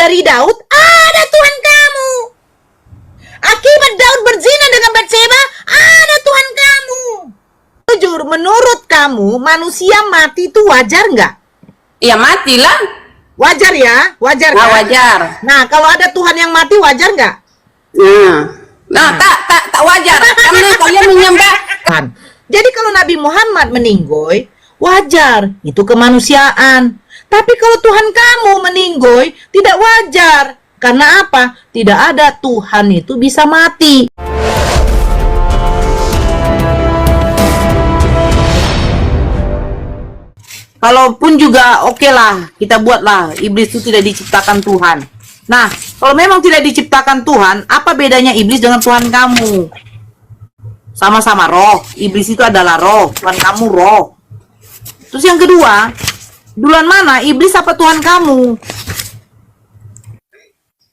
dari Daud, ada Tuhan kamu. Akibat Daud berzina dengan Batseba, ada Tuhan kamu. Jujur, menurut kamu manusia mati itu wajar nggak? Ya matilah. Wajar ya? Wajar Nah, kan? wajar. Nah, kalau ada Tuhan yang mati wajar nggak? Nah, tak wajar. Karena kalian menyembah. Kan. Jadi kalau Nabi Muhammad meninggoy, wajar. Itu kemanusiaan. Tapi kalau Tuhan kamu meninggoy, tidak wajar. Karena apa? Tidak ada Tuhan itu bisa mati. Kalaupun juga oke lah, kita buatlah iblis itu tidak diciptakan Tuhan. Nah, kalau memang tidak diciptakan Tuhan, apa bedanya iblis dengan Tuhan kamu? Sama-sama roh. Iblis itu adalah roh, Tuhan kamu roh. Terus yang kedua, duluan mana? Iblis apa Tuhan kamu?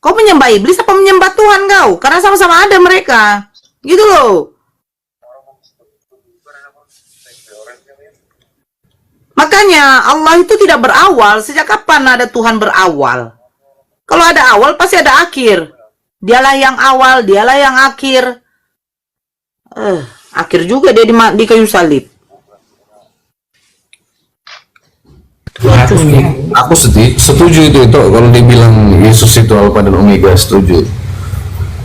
Kau menyembah iblis apa menyembah Tuhan kau? Karena sama-sama ada mereka. Gitu loh. Makanya Allah itu tidak berawal. Sejak kapan ada Tuhan berawal? Kalau ada awal pasti ada akhir. Dialah yang awal, dialah yang akhir. Akhir juga dia di kayu salib. Aku setuju itu kalau dibilang Yesus itu Alfa dan Omega, setuju.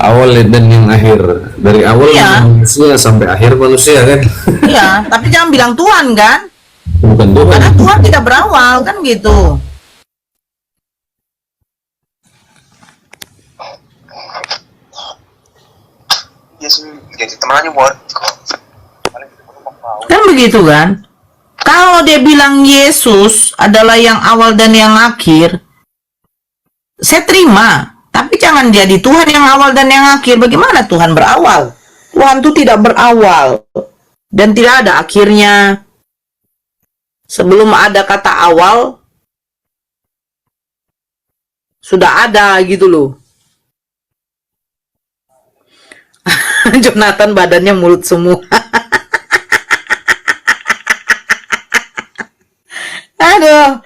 Awal dan yang akhir, dari awal manusia sampai akhir manusia kan. Iya, tapi jangan bilang Tuhan kan? Bukan Tuhan. Karena Tuhan tidak berawal kan gitu. Jadi temannya buat Kan begitu kan? Kalau dia bilang Yesus adalah yang awal dan yang akhir, saya terima. Tapi jangan jadi Tuhan yang awal dan yang akhir. Bagaimana Tuhan berawal? Tuhan itu tidak berawal dan tidak ada akhirnya. Sebelum ada kata awal, sudah ada gitu loh. Jonathan badannya mulut semua. Aduh.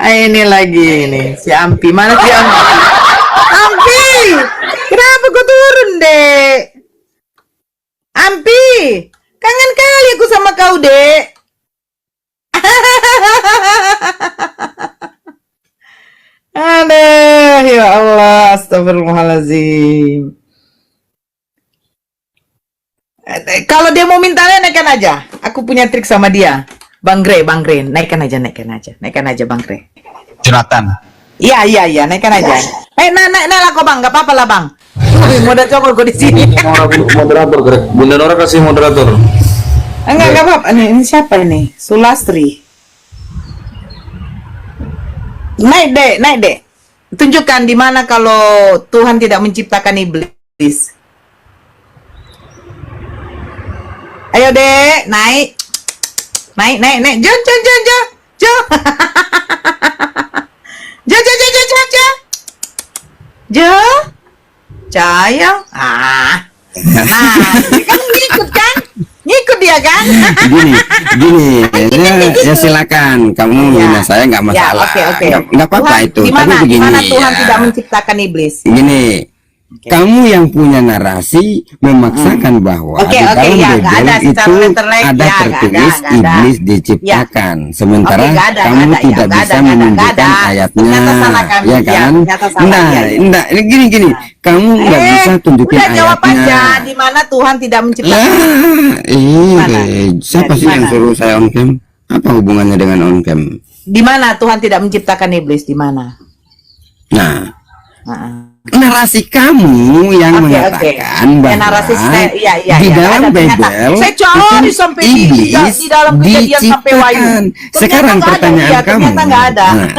Ini lagi ini si Ampi. Mana si Ampi? Ampi, kenapa kau turun, Dek? Ampi, kangen kali aku sama kau, Dek. Aduh, ya Allah, astagfirullahaladzim. Kalau dia mau mintanya, naikkan aja. Aku punya trik sama dia. Bang Gre, naikkan aja, Bang Gre. Jonathan. Iya, naikkan aja. Naik lah kok, Bang, nggak apa-apa lah, Bang. Modal cokol gue di sini. Moderator, Bunda Nora kasih moderator. Enggak apa-apa. Ini siapa ini? Sulastri. Naik, Dek. Tunjukkan di mana kalau Tuhan tidak menciptakan iblis. Ayo, Dek, naik. Jo. Jo. Sayang. Kamu ngikut kan? Ngikut dia kan? Gini, ya silakan. Kamu hina saya nggak masalah. Oke. Nggak apa-apa itu. Tapi begini, Gimana Tuhan tidak menciptakan iblis? Gini, kamu yang punya narasi memaksakan bahwa di dalam Bible itu ada tertulis iblis diciptakan, sementara kamu tidak bisa menunjukkan ayatnya, ya kan? Nah, ini gini, kamu nggak bisa tunjukin udah jawab ayatnya. aja di mana Tuhan tidak menciptakan. Siapa sih yang suruh saya on cam? Apa hubungannya dengan on cam? Di mana Tuhan tidak menciptakan iblis? Di mana? Nah, narasi kamu yang mengatakan bahwa di dalam Bible saya cari sampai di dalam Kejadian sampai Wahyu. Sekarang pertanyaan kamu.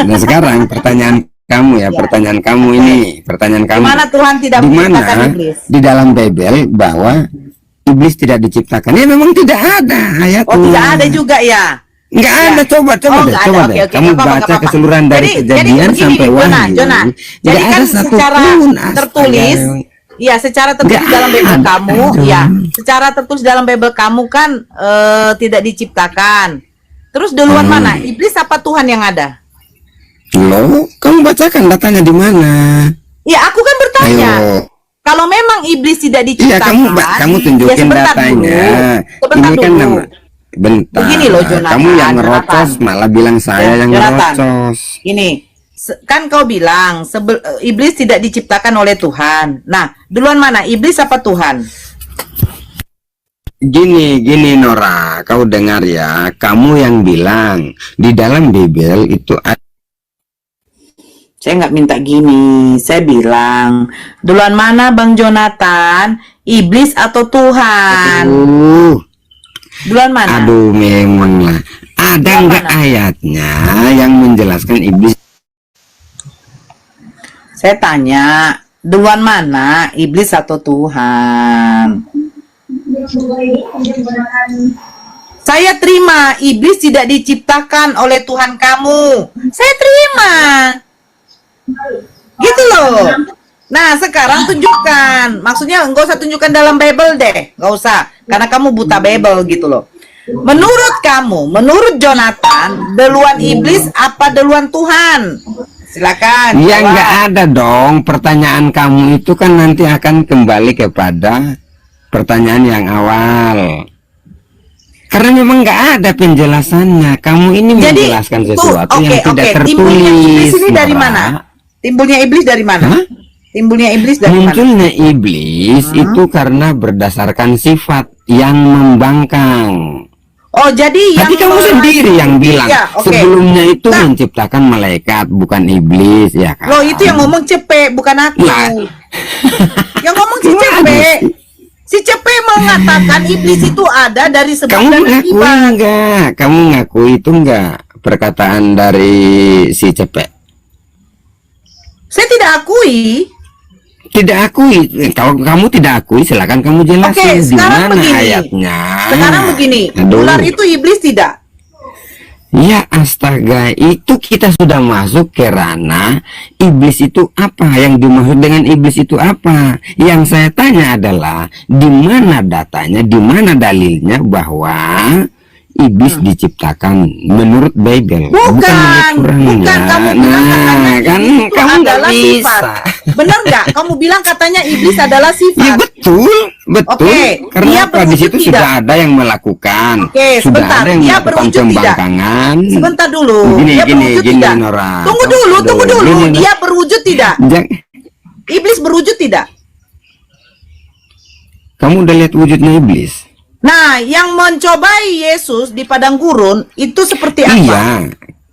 Nah, sekarang pertanyaan kamu ya, pertanyaan kamu ini, pertanyaan kamu. Di mana Tuhan tidak menciptakan iblis? Di dalam Bible bahwa iblis tidak diciptakan. Ya memang tidak ada ayatnya. Oh, tidak ada juga ya. Enggak ada, coba deh. Kamu baca keseluruhan dari Kejadian sampai Wahyu. Jadi kan secara tertulis, ya secara tertulis dalam Bible kamu, secara tertulis dalam Bible kamu kan tidak diciptakan. Terus duluan mana? Iblis apa Tuhan yang ada? Loh, kamu bacakan datanya di mana? Ya, aku kan bertanya. Ayo. Kalau memang iblis tidak Iya, diciptakan, kamu tunjukin sebentar datanya. dulu. Sebentar Ini kan dulu. nama. Bentar. Begini loh, Jonathan, Kamu yang Jonathan. ngerocos malah bilang saya yang Jonathan. ngerocos. Ini kan kau bilang iblis tidak diciptakan oleh Tuhan. Nah, duluan mana, iblis apa Tuhan? Gini Nora, kau dengar ya. Kamu yang bilang di dalam Bible itu Saya nggak minta gini. Saya bilang, duluan mana Bang Jonathan, iblis atau Tuhan? Duluan mana? Aduh, memang lah. Ada Duluan nggak mana? ayatnya yang menjelaskan iblis? Saya tanya, duluan mana, iblis atau Tuhan? Saya terima, iblis tidak diciptakan oleh Tuhan kamu. Saya terima. Gitu loh. Nah, sekarang tunjukkan. Maksudnya enggak usah tunjukkan dalam Bible deh. Enggak usah. Karena kamu buta Bible gitu loh. Menurut kamu, menurut Jonathan, duluan iblis apa duluan Tuhan? Silakan. Ya jawab. nggak ada dong. Pertanyaan kamu itu kan nanti akan kembali kepada pertanyaan yang awal. Karena memang nggak ada penjelasannya. Kamu ini Jadi, menjelaskan tuh, sesuatu yang tidak Timbulnya iblis tertulis. ini dari Nora. mana? Timbulnya iblis dari mana? Hah? Timbulnya iblis dari mana? Munculnya iblis itu karena berdasarkan sifat yang membangkang. Oh, jadi Tadi kamu sendiri yang bilang Ya, oke. sebelumnya itu Nah. menciptakan malaikat bukan iblis, ya kan? Loh, itu yang ngomong Cepe, bukan aku. Lah. Yang ngomong si Gimana Cepe. sih? Si Cepe mengatakan iblis itu ada dari sebab Kamu dan ngakui akibat. enggak? Kamu ngakui itu enggak perkataan dari si Cepek? Saya tidak akui. Tidak akui. Kalau kamu tidak akui, silakan kamu jelasin Oke, di sekarang mana begini. ayatnya. Sekarang begini, Aduh. ular itu iblis tidak? Ya astaga, itu kita sudah masuk ke ranah iblis itu apa? Yang dimaksud dengan iblis itu apa? Yang saya tanya adalah di mana datanya, di mana dalilnya bahwa iblis diciptakan menurut Bible, Bukan, menurut bukan. Kamu Qurannya. bilang katanya Nah, kan iblis itu kamu nggak adalah bisa. sifat. Benar nggak? Kamu bilang katanya iblis adalah Ya sifat. betul, betul. Oke, Karena dia apa? Di berwujud situ tidak? sudah ada yang melakukan, Oke, sudah sebentar. ada yang Dia melakukan berwujud tidak? pembangkangan. Sebentar dulu. Gini, Dia gini, berwujud gini, tidak? Nora. Tunggu dulu, tunggu dulu. Gini, Nora. Dia berwujud tidak? Iblis berwujud tidak? Kamu udah lihat wujudnya iblis? Nah, yang mencobai Yesus di padang gurun itu seperti apa? Iya.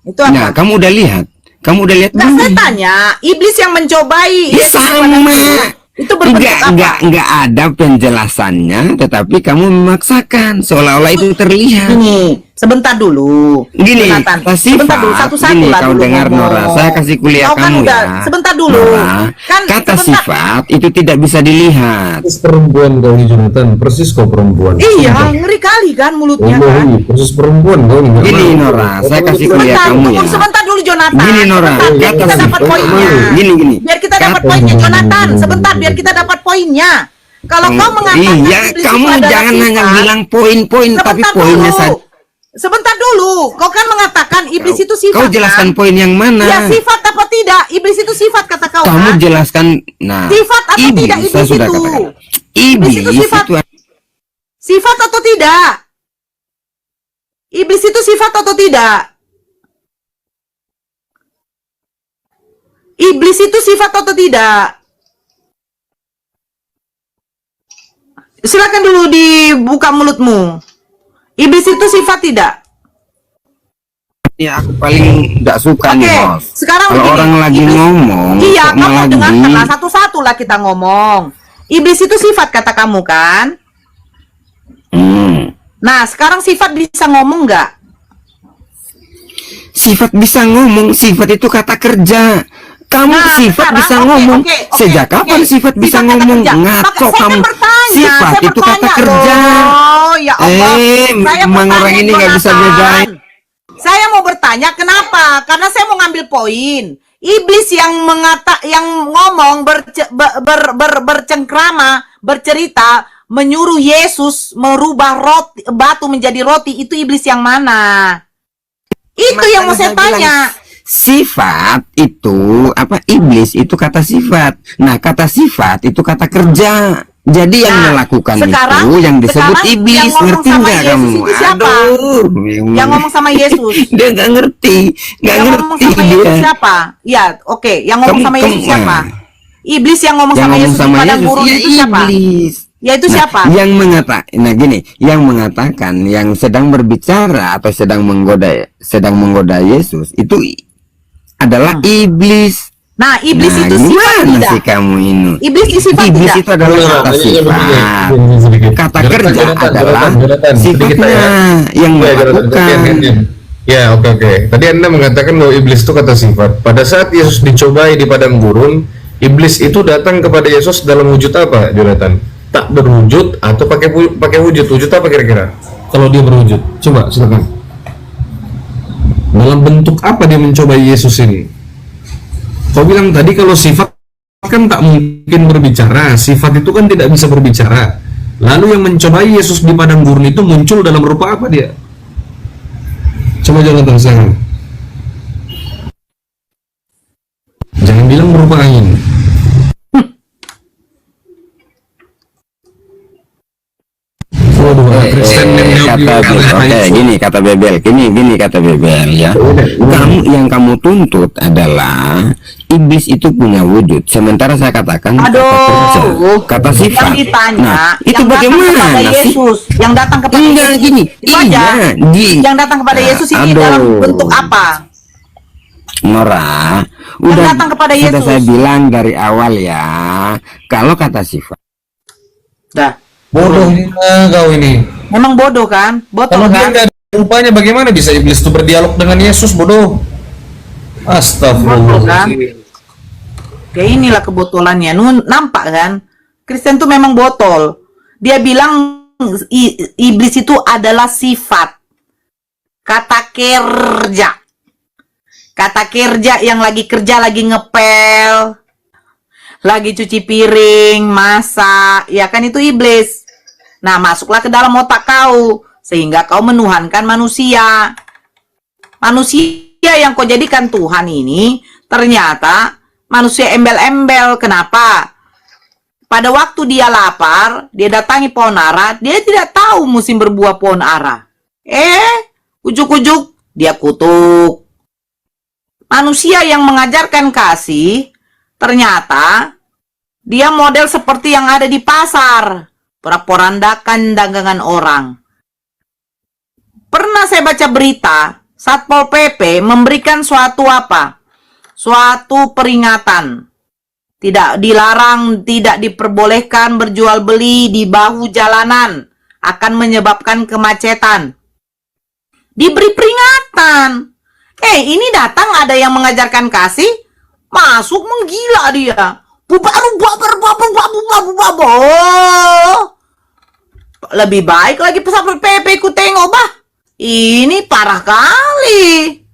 Itu apa? Nah, kamu udah lihat? Kamu udah lihat? Nggak, saya tanya, iblis yang mencobai Ya, Yesus di padang sama. gurun, itu berbentuk apa? Enggak ada penjelasannya, tetapi kamu memaksakan seolah-olah itu terlihat. Gini, sebentar dulu. Gini, Jonathan, kata sebentar dulu, sifat, satu-satu gini, lah kau dulu dengar ngomong. Nora, saya kasih kuliah Kau kan kamu udah, ya. sebentar dulu. Nora, Kan kata sebentar. sifat itu tidak bisa dilihat. Persis perempuan kau nih Jonathan, persis kau perempuan. Iya, Sumpah. ngeri kali kan mulutnya Allah, kan. iya, persis perempuan kau nih. nggak Gini, mau. Nora, saya kasih kuliah Sebentar, kamu tunggu ya. sebentar dulu Jonathan. Gini, Nora, Sebentar, biar kata kita dapat sifat. poinnya. Gini. Biar kita dapat Kata- poinnya Jonathan. Sebentar, biar kita dapat poinnya. Kalau kau mengatakan Iya, iblis kamu itu adalah jangan hanya sifat, bilang poin-poin, tapi sebentar poinnya dulu. saja. Sebentar dulu. Kau kan mengatakan iblis itu sifat. Kau jelaskan kan? poin yang mana? Ya, sifat apa tidak? Iblis itu sifat kata kau Kamu kan? jelaskan. Nah, Sifat atau iblis, tidak saya iblis sudah itu? katakan. Iblis Iblis itu sifat. itu Sifat atau tidak? Iblis itu sifat atau tidak? Iblis itu sifat atau tidak? Silakan dulu dibuka mulutmu. Iblis itu sifat tidak? ya aku paling nggak suka Oke, nih, Bos. sekarang Kalau begini, orang lagi iblis- ngomong, Iya, kok kamu malah dengarkanlah satu-satu lah kita ngomong. Iblis itu sifat kata kamu kan? Nah, sekarang sifat bisa ngomong nggak? Sifat bisa ngomong, sifat itu kata kerja. Kamu Nah, sifat sekarang, bisa oke, ngomong. oke, Sejak oke. kapan sifat bisa kata ngomong? kerja. Ngaco Maka saya kamu. kan bertanya, Sifat saya itu kata bertanya kerja. loh. Ya Allah. Saya memang bertanya, orang ini nggak bisa Jonathan. bedain. Saya mau bertanya kenapa? Karena saya mau ngambil poin. Iblis yang ngomong bercengkrama, bercerita, menyuruh Yesus merubah batu menjadi roti, itu iblis yang mana? Itu yang mau saya bilang, tanya. sifat itu apa, iblis itu kata sifat. Nah, kata sifat itu kata kerja. Jadi yang melakukan sekarang, itu yang disebut sekarang iblis. yang ngomong Ngerti sama nggak Yesus kamu? itu siapa? Yang ngomong sama Yesus. Dia nggak ngerti, nggak Yang ngomong ngerti sama dia. Yesus siapa? Ya, oke. Yang ngomong sama Yesus siapa? Iblis yang ngomong sama Yesus di padang gurun ya itu siapa? iblis. Ya itu siapa? Yang yang mengatakan, yang sedang berbicara atau sedang menggoda Yesus itu adalah iblis. Nah, iblis itu sifat gimana tidak? sih kamu ini? Iblis itu sifat Iblis tidak? itu adalah kata sifat. Kata kerja adalah sifatnya yang melakukan. Ya, oke. Tadi Anda mengatakan bahwa iblis itu kata sifat. Pada saat Yesus dicobai di padang gurun, iblis itu datang kepada Yesus dalam wujud apa, Jonathan? Tak berwujud atau pakai wujud? Wujud apa kira-kira? Kalau dia berwujud, coba silakan. Dalam bentuk apa dia mencobai Yesus ini? Kau bilang tadi kalau sifat kan tak mungkin berbicara, sifat itu kan tidak bisa berbicara. Lalu yang mencobai Yesus di padang gurun itu muncul dalam rupa apa dia? Coba Jonathan sekarang. Jangan bilang berupa angin. Gini kata Bebel ya. Kamu tuntut adalah iblis itu punya wujud, sementara saya katakan kata sifat. Yang ditanya, nah, itu yang bagaimana sih? Yesus, yang datang kepada Enggak, Yesus, gini, itu aja. Yang datang kepada Yesus ini dalam bentuk apa? Nora, datang kepada sudah Yesus. saya bilang dari awal ya, kalau kata sifat. Dah. Bodoh kau ini. Memang bodoh kan? Kalau dia nggak ada rupanya, bagaimana bisa iblis itu berdialog dengan Yesus? Bodoh. Astagfirullah. Kayak inilah kebotolannya. Nampak kan? Kristen tuh memang botol. Dia bilang iblis itu adalah sifat. Kata kerja. Kata kerja yang lagi kerja, lagi ngepel, lagi cuci piring, masak, ya kan itu iblis. Nah, masuklah ke dalam otak kau, sehingga kau menuhankan manusia. Manusia yang kau jadikan Tuhan ini, ternyata manusia embel-embel. Kenapa? Pada waktu dia lapar, dia datangi pohon ara, dia tidak tahu musim berbuah pohon ara. Ujuk-ujuk, dia kutuk. Manusia yang mengajarkan kasih, ternyata dia model seperti yang ada di pasar, porak-porandakan dagangan orang. Pernah saya baca berita, Satpol PP memberikan suatu peringatan. Tidak dilarang, tidak diperbolehkan berjual beli di bahu jalanan, akan menyebabkan kemacetan. Diberi peringatan. Ini datang ada yang mengajarkan kasih, masuk menggila dia. Lebih baik lagi pesawat PP ku tengok ini parah kali.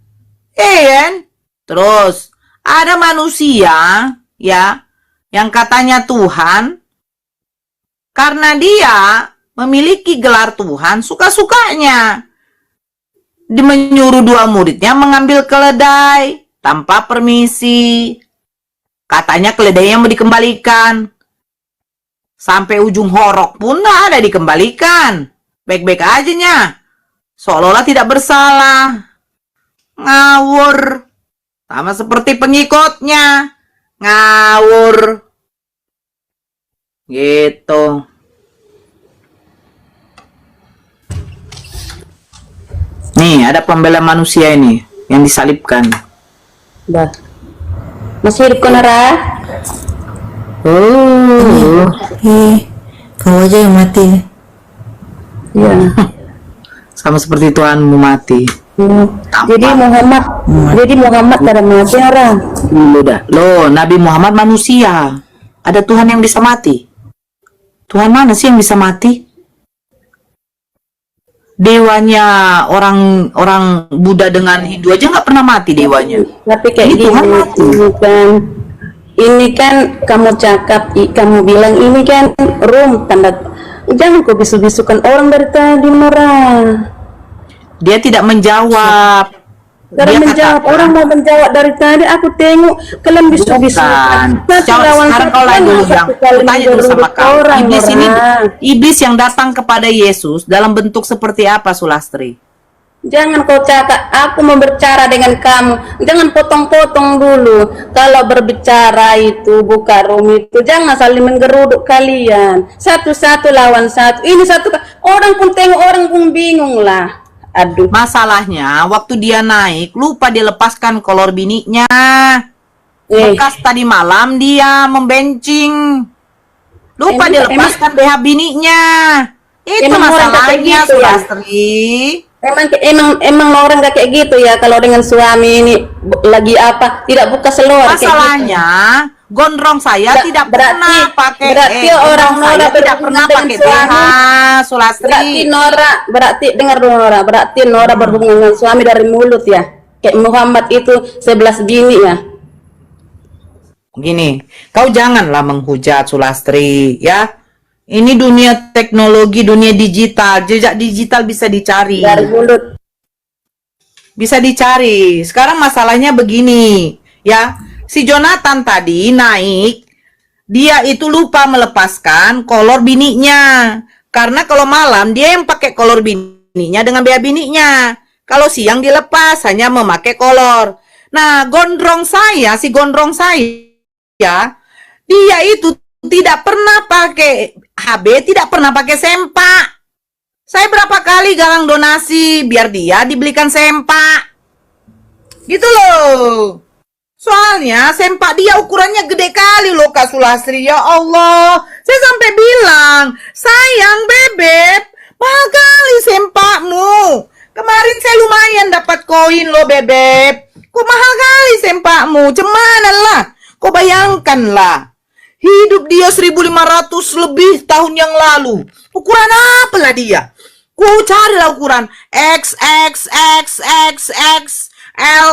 Kan? Terus ada manusia ya yang katanya Tuhan, karena dia memiliki gelar Tuhan, suka-sukanya menyuruh dua muridnya mengambil keledai tanpa permisi. Katanya keledainya mau dikembalikan. Sampai ujung horok pun nggak ada dikembalikan. Baik-baik aja nya. Seolah-olah tidak bersalah. Ngawur. Sama seperti pengikutnya. Ngawur. Gitu. Nih, ada pembela manusia ini yang disalibkan. Dah. Masih hidup Nora? Kau aja yang mati. Iya. Sama seperti Tuhanmu mati. Jadi Muhammad pada mati orang. Loh, Nabi Muhammad manusia. Ada Tuhan yang bisa mati. Tuhan mana sih yang bisa mati? Dewanya orang Buddha dengan Hindu aja nggak pernah mati dewanya. Tapi kayak ini Tuhan mati. Ini kan kamu cakap, kamu bilang ini kan tanda. Jangan kau bisu-bisukan orang dari tadi, Nora. Dia tidak menjawab. Cara Dia menjawab, katakan, orang mau menjawab dari tadi aku tengok kalian bisa-bisa. bukan. Sekarang kau lain dulu, Jang. Aku tanya dulu sama kau. Iblis ini, iblis yang datang kepada Yesus dalam bentuk seperti apa, Sulastri? Jangan kau cakap, aku mau berbicara dengan kamu. Jangan potong-potong dulu. Kalau berbicara itu buka room itu, jangan saling menggeruduk kalian. Satu-satu lawan satu. Ini satu, orang pun tengok, orang pun bingung lah. Aduh. Masalahnya, waktu dia naik, lupa dia lepaskan kolor bininya. Bekas tadi malam dia membencing. Lupa dia lepaskan BH bininya. Itu masalahnya, gitu, Sulastri. Emang orang gak kayak gitu ya, kalau dengan suami ini lagi apa tidak buka seluar. Masalahnya gitu. Gondrong saya tidak pernah pakai. Berarti orang Nora tidak pernah pakai BH, Sulastri. Berarti dengar dulu Nora. Berarti Nora berhubungan dengan suami dari mulut ya. Kayak Muhammad itu 11 bini ya. Gini, kau janganlah menghujat Sulastri ya. Ini dunia teknologi, dunia digital. Jejak digital bisa dicari. Dari mulut. Bisa dicari. Sekarang masalahnya begini, ya. Si Jonathan tadi naik, dia itu lupa melepaskan kolor bininya. Karena kalau malam dia yang pakai kolor bininya dengan bea bininya. Kalau siang dilepas hanya memakai kolor. Nah, si gondrong saya, dia itu tidak pernah pakai HB, tidak pernah pakai sempak. Saya berapa kali galang donasi biar dia dibelikan sempak. Gitu loh. Soalnya sempak dia ukurannya gede kali loh Kak Sulastri. Ya Allah, saya sampai bilang, sayang bebek, mahal kali sempakmu. Kemarin saya lumayan dapat koin loh bebek. Kok mahal kali sempakmu? Cemana lah? Kok bayangkan lah. Hidup dia 1500 lebih tahun yang lalu. Ukuran apalah dia? Ku carilah ukuran XXXXX L.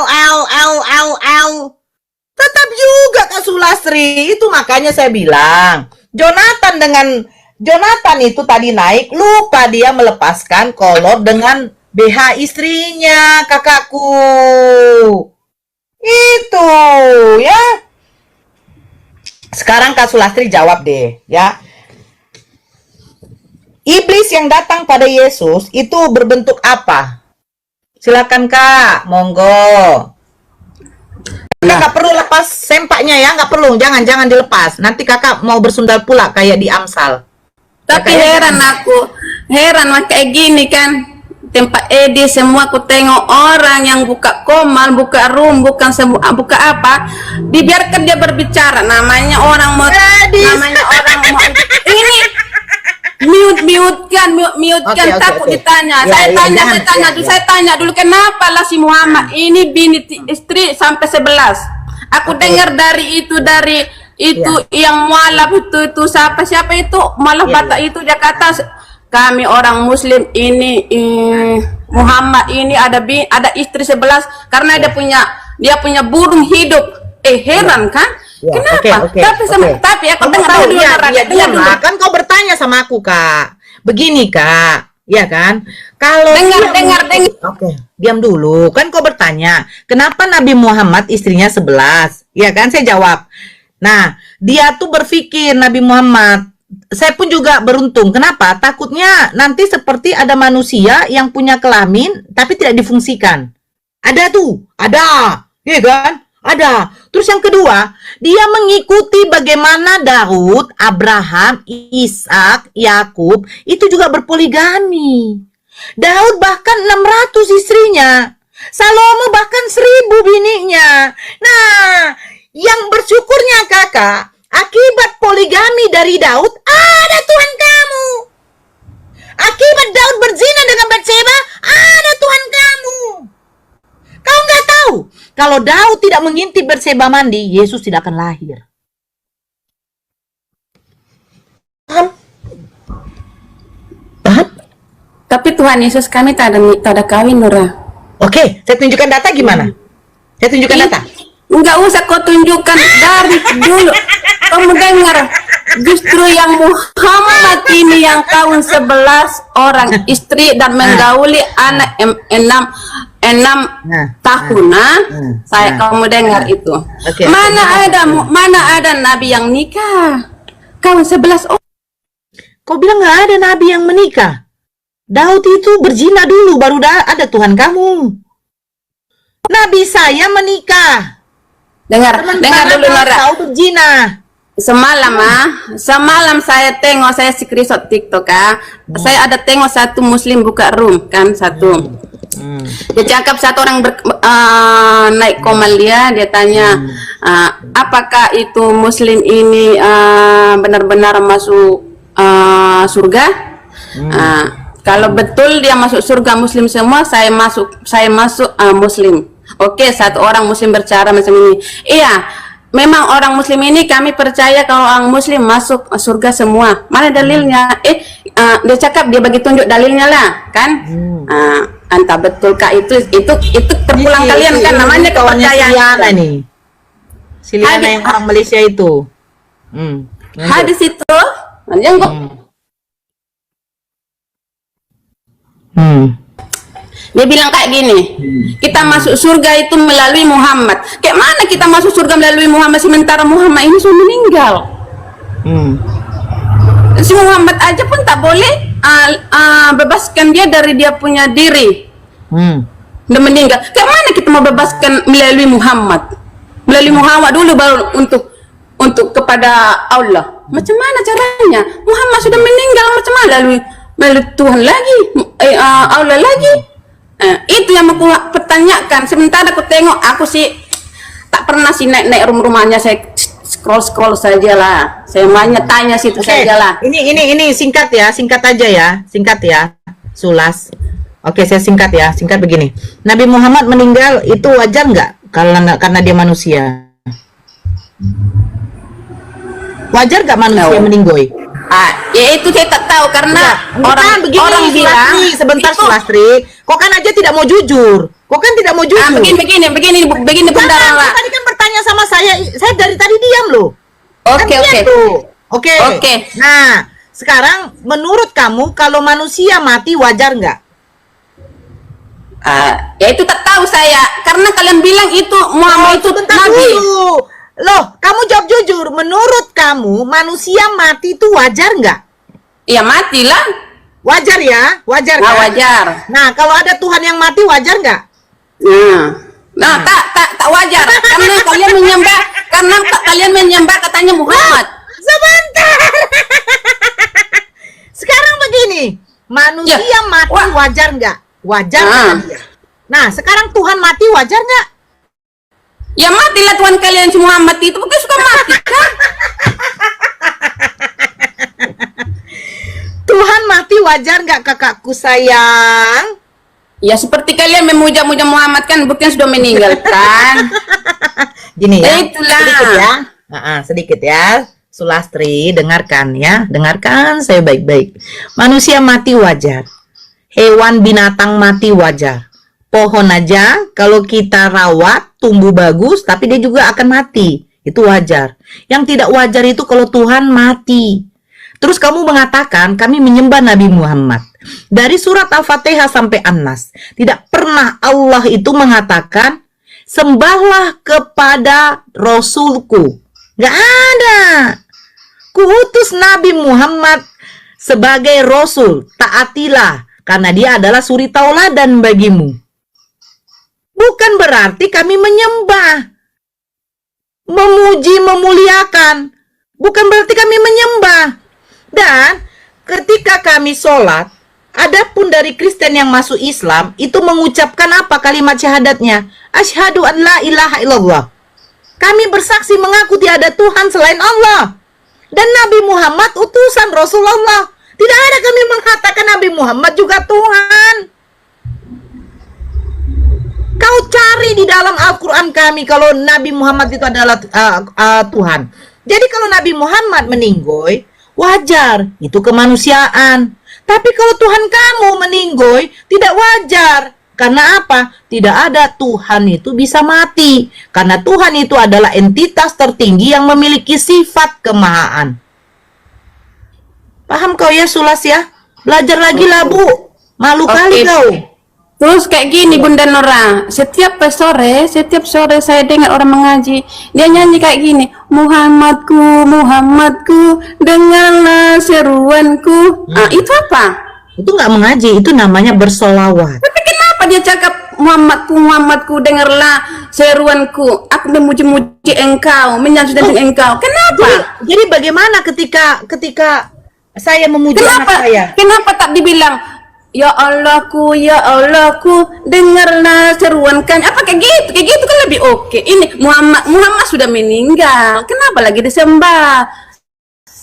Tetap juga Kak Sulastri. Itu makanya saya bilang, Jonathan itu tadi naik, lupa dia melepaskan kolor dengan BH istrinya, kakakku. Itu, ya. Sekarang Kak Sulastri jawab deh, ya. Iblis yang datang pada Yesus itu berbentuk apa? Silakan Kak, monggo. Kakak perlu lepas sempaknya ya, nggak perlu, jangan dilepas. Nanti kakak mau bersundal pula kayak di Amsal. Tapi heran kayak gini kan. Tempat Edi semua aku tengok orang yang buka komal, buka room, buka apa, dibiarkan dia berbicara. Namanya orang mau ini mute-kan takut ditanya. Ya, Saya tanya dulu kenapa lah si Muhammad ini bini istri sampai 11. Aku dengar dari yang mualaf itu siapa itu mualaf Batak itu dia kata kami orang Muslim ini Muhammad ini ada istri 11 karena dia punya burung hidup. Heran kan? Kenapa? Tapi aku dengar dulu. Kan kau bertanya sama aku Kak. Begini Kak, ya kan? Kalau dengar. Oke, diam dulu. Kan kau bertanya, kenapa Nabi Muhammad istrinya 11? Ya kan saya jawab. Nah, dia tuh berpikir Nabi Muhammad, saya pun juga beruntung. Kenapa? Takutnya nanti seperti ada manusia yang punya kelamin tapi tidak difungsikan. Ada. Iya kan? Ada. Terus yang kedua, dia mengikuti bagaimana Daud, Abraham, Ishak, Yakub itu juga berpoligami. Daud bahkan 600 istrinya. Salomo bahkan 1000 bininya. Nah, yang bersyukurnya kakak, akibat poligami dari Daud, ada Tuhan kamu. Akibat Daud berzina dengan Batseba, ada Tuhan kamu. Kau nggak tahu, kalau Daud tidak mengintip Batseba mandi, Yesus tidak akan lahir. Paham? Tapi Tuhan Yesus kami tak ada kawin Nura. Oke, saya tunjukkan data gimana? Saya tunjukkan data. Enggak usah kau tunjukkan dari dulu. Kamu dengar, justru yang Muhammad ini yang kawin 11 orang istri dan menggauli anak tahun, saya kamu dengar itu. Mana ada nabi yang nikah? Kamu 11 orang. Kau bilang nggak ada nabi yang menikah. Daud itu berzina dulu, baru ada Tuhan kamu. Nabi saya menikah. Dengar dulu Nora. Kau berzina. Semalam saya tengok, saya screenshot TikTok saya ada tengok satu muslim buka room kan, satu. Dia cakap satu orang naik komal dia tanya, apakah itu muslim ini benar-benar masuk surga? Kalau betul dia masuk surga muslim semua, saya masuk muslim. Oke, satu orang muslim bercara macam ini. Iya, memang orang muslim ini kami percaya kalau orang muslim masuk surga semua. Mana dalilnya? Dia cakap dia bagi tunjuk dalilnya lah, kan? Entah betulkah itu terpulang kalian kan, namanya kepercayaan. Si Liana yang orang Malaysia itu. Hadis itu yang dia bilang kayak gini, kita masuk surga itu melalui Muhammad. Kayak mana kita masuk surga melalui Muhammad sementara Muhammad ini sudah meninggal? Si Muhammad aja pun tak boleh bebaskan dia dari dia punya diri. Udah meninggal. Kayak mana kita mau bebaskan melalui Muhammad? Melalui Muhammad dulu baru untuk kepada Allah. Macam mana caranya? Muhammad sudah meninggal, macam mana melalui Tuhan lagi, Allah lagi? Itu yang aku pertanyakan. Sementara aku tengok, aku sih tak pernah sih naik rumahnya, saya scroll saja lah. Saya tanya situ saja lah. Ini singkat aja ya, Sulas. Oke, saya singkat begini. Nabi Muhammad meninggal itu wajar nggak karena dia manusia? Wajar nggak manusia meninggoy? Ya itu saya tak tahu karena orang bilang sebentar Sulastri, kok kan aja tidak mau jujur. Begini pendaran lah. Tadi kan bertanya sama saya dari tadi diam loh. Oke. Nah, sekarang menurut kamu kalau manusia mati wajar nggak? Ya itu tak tahu saya karena kalian bilang itu Muhammad itu nabi. Loh, kamu jawab jujur. Menurut kamu manusia mati itu wajar nggak? Ya matilah. Wajar ya? Wajar kan? Wajar. Nah, kalau ada Tuhan yang mati wajar nggak? Tak wajar karena kalian menyembah katanya Muhammad. Sebentar. Sekarang begini, manusia mati wajar nggak? Wajar kata dia. Nah, sekarang Tuhan mati wajar nggak? Ya matilah Tuhan kalian si Muhammad itu, bukan suka mati kan? Tuhan mati wajar nggak kakakku sayang? Ya seperti kalian memuja-muja Muhammad kan, bukan sudah meninggal kan? Gini ya, itulah. Sedikit ya, Sulastri, dengarkan saya baik-baik. Manusia mati wajar, hewan binatang mati wajar. Pohon aja kalau kita rawat tumbuh bagus, tapi dia juga akan mati. Itu wajar. Yang tidak wajar itu kalau Tuhan mati. Terus kamu mengatakan kami menyembah Nabi Muhammad. Dari surat Al-Fatihah sampai An-Nas, tidak pernah Allah itu mengatakan sembahlah kepada Rasulku. Gak ada. Kuutus Nabi Muhammad sebagai Rasul. Taatilah, karena dia adalah suri tauladan bagimu. Bukan berarti kami menyembah, memuji, memuliakan. Bukan berarti kami menyembah. Dan ketika kami sholat, adapun dari Kristen yang masuk Islam, itu mengucapkan apa kalimat syahadatnya? Asyhadu an la ilaha illallah. Kami bersaksi mengaku tiada Tuhan selain Allah. Dan Nabi Muhammad utusan Rasulullah. Tidak ada kami mengatakan Nabi Muhammad juga Tuhan. Kau cari di dalam Al-Quran kami kalau Nabi Muhammad itu adalah Tuhan. Jadi kalau Nabi Muhammad meninggoy, wajar, itu kemanusiaan. Tapi kalau Tuhan kamu meninggoy, tidak wajar. Karena apa? Tidak ada Tuhan itu bisa mati. Karena Tuhan itu adalah entitas tertinggi yang memiliki sifat kemahaan. Paham kau ya Sulas ya? Belajar lagi lah Bu. Malu kali kau. Terus kayak gini Bunda Nora, setiap sore saya dengar orang mengaji, dia nyanyi kayak gini, Muhammadku, Muhammadku, dengarlah seruanku. Itu apa? Itu nggak mengaji, itu namanya bersolawat. Tapi kenapa dia cakap Muhammadku, Muhammadku, dengarlah seruanku, aku memuji-muji engkau, menyanjung engkau. Kenapa? Jadi bagaimana ketika saya memuji anak saya? Kenapa tak dibilang ya Allahku, dengarlah seruan kan? Apa kayak gitu kan lebih oke. Ini Muhammad sudah meninggal, kenapa lagi disembah?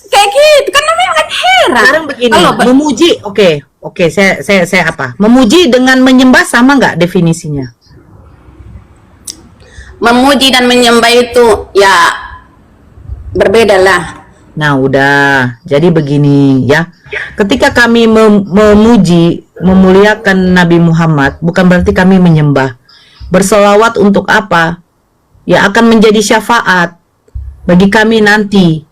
Kayak gitu kan namanya kan heran. Sekarang begini, memuji, oke, saya apa? Memuji dengan menyembah sama nggak definisinya? Memuji dan menyembah itu ya berbeda lah. Nah, udah. Jadi begini ya. Ketika kami memuji, memuliakan Nabi Muhammad, bukan berarti kami menyembah. Berselawat untuk apa? Ya akan menjadi syafaat bagi kami nanti.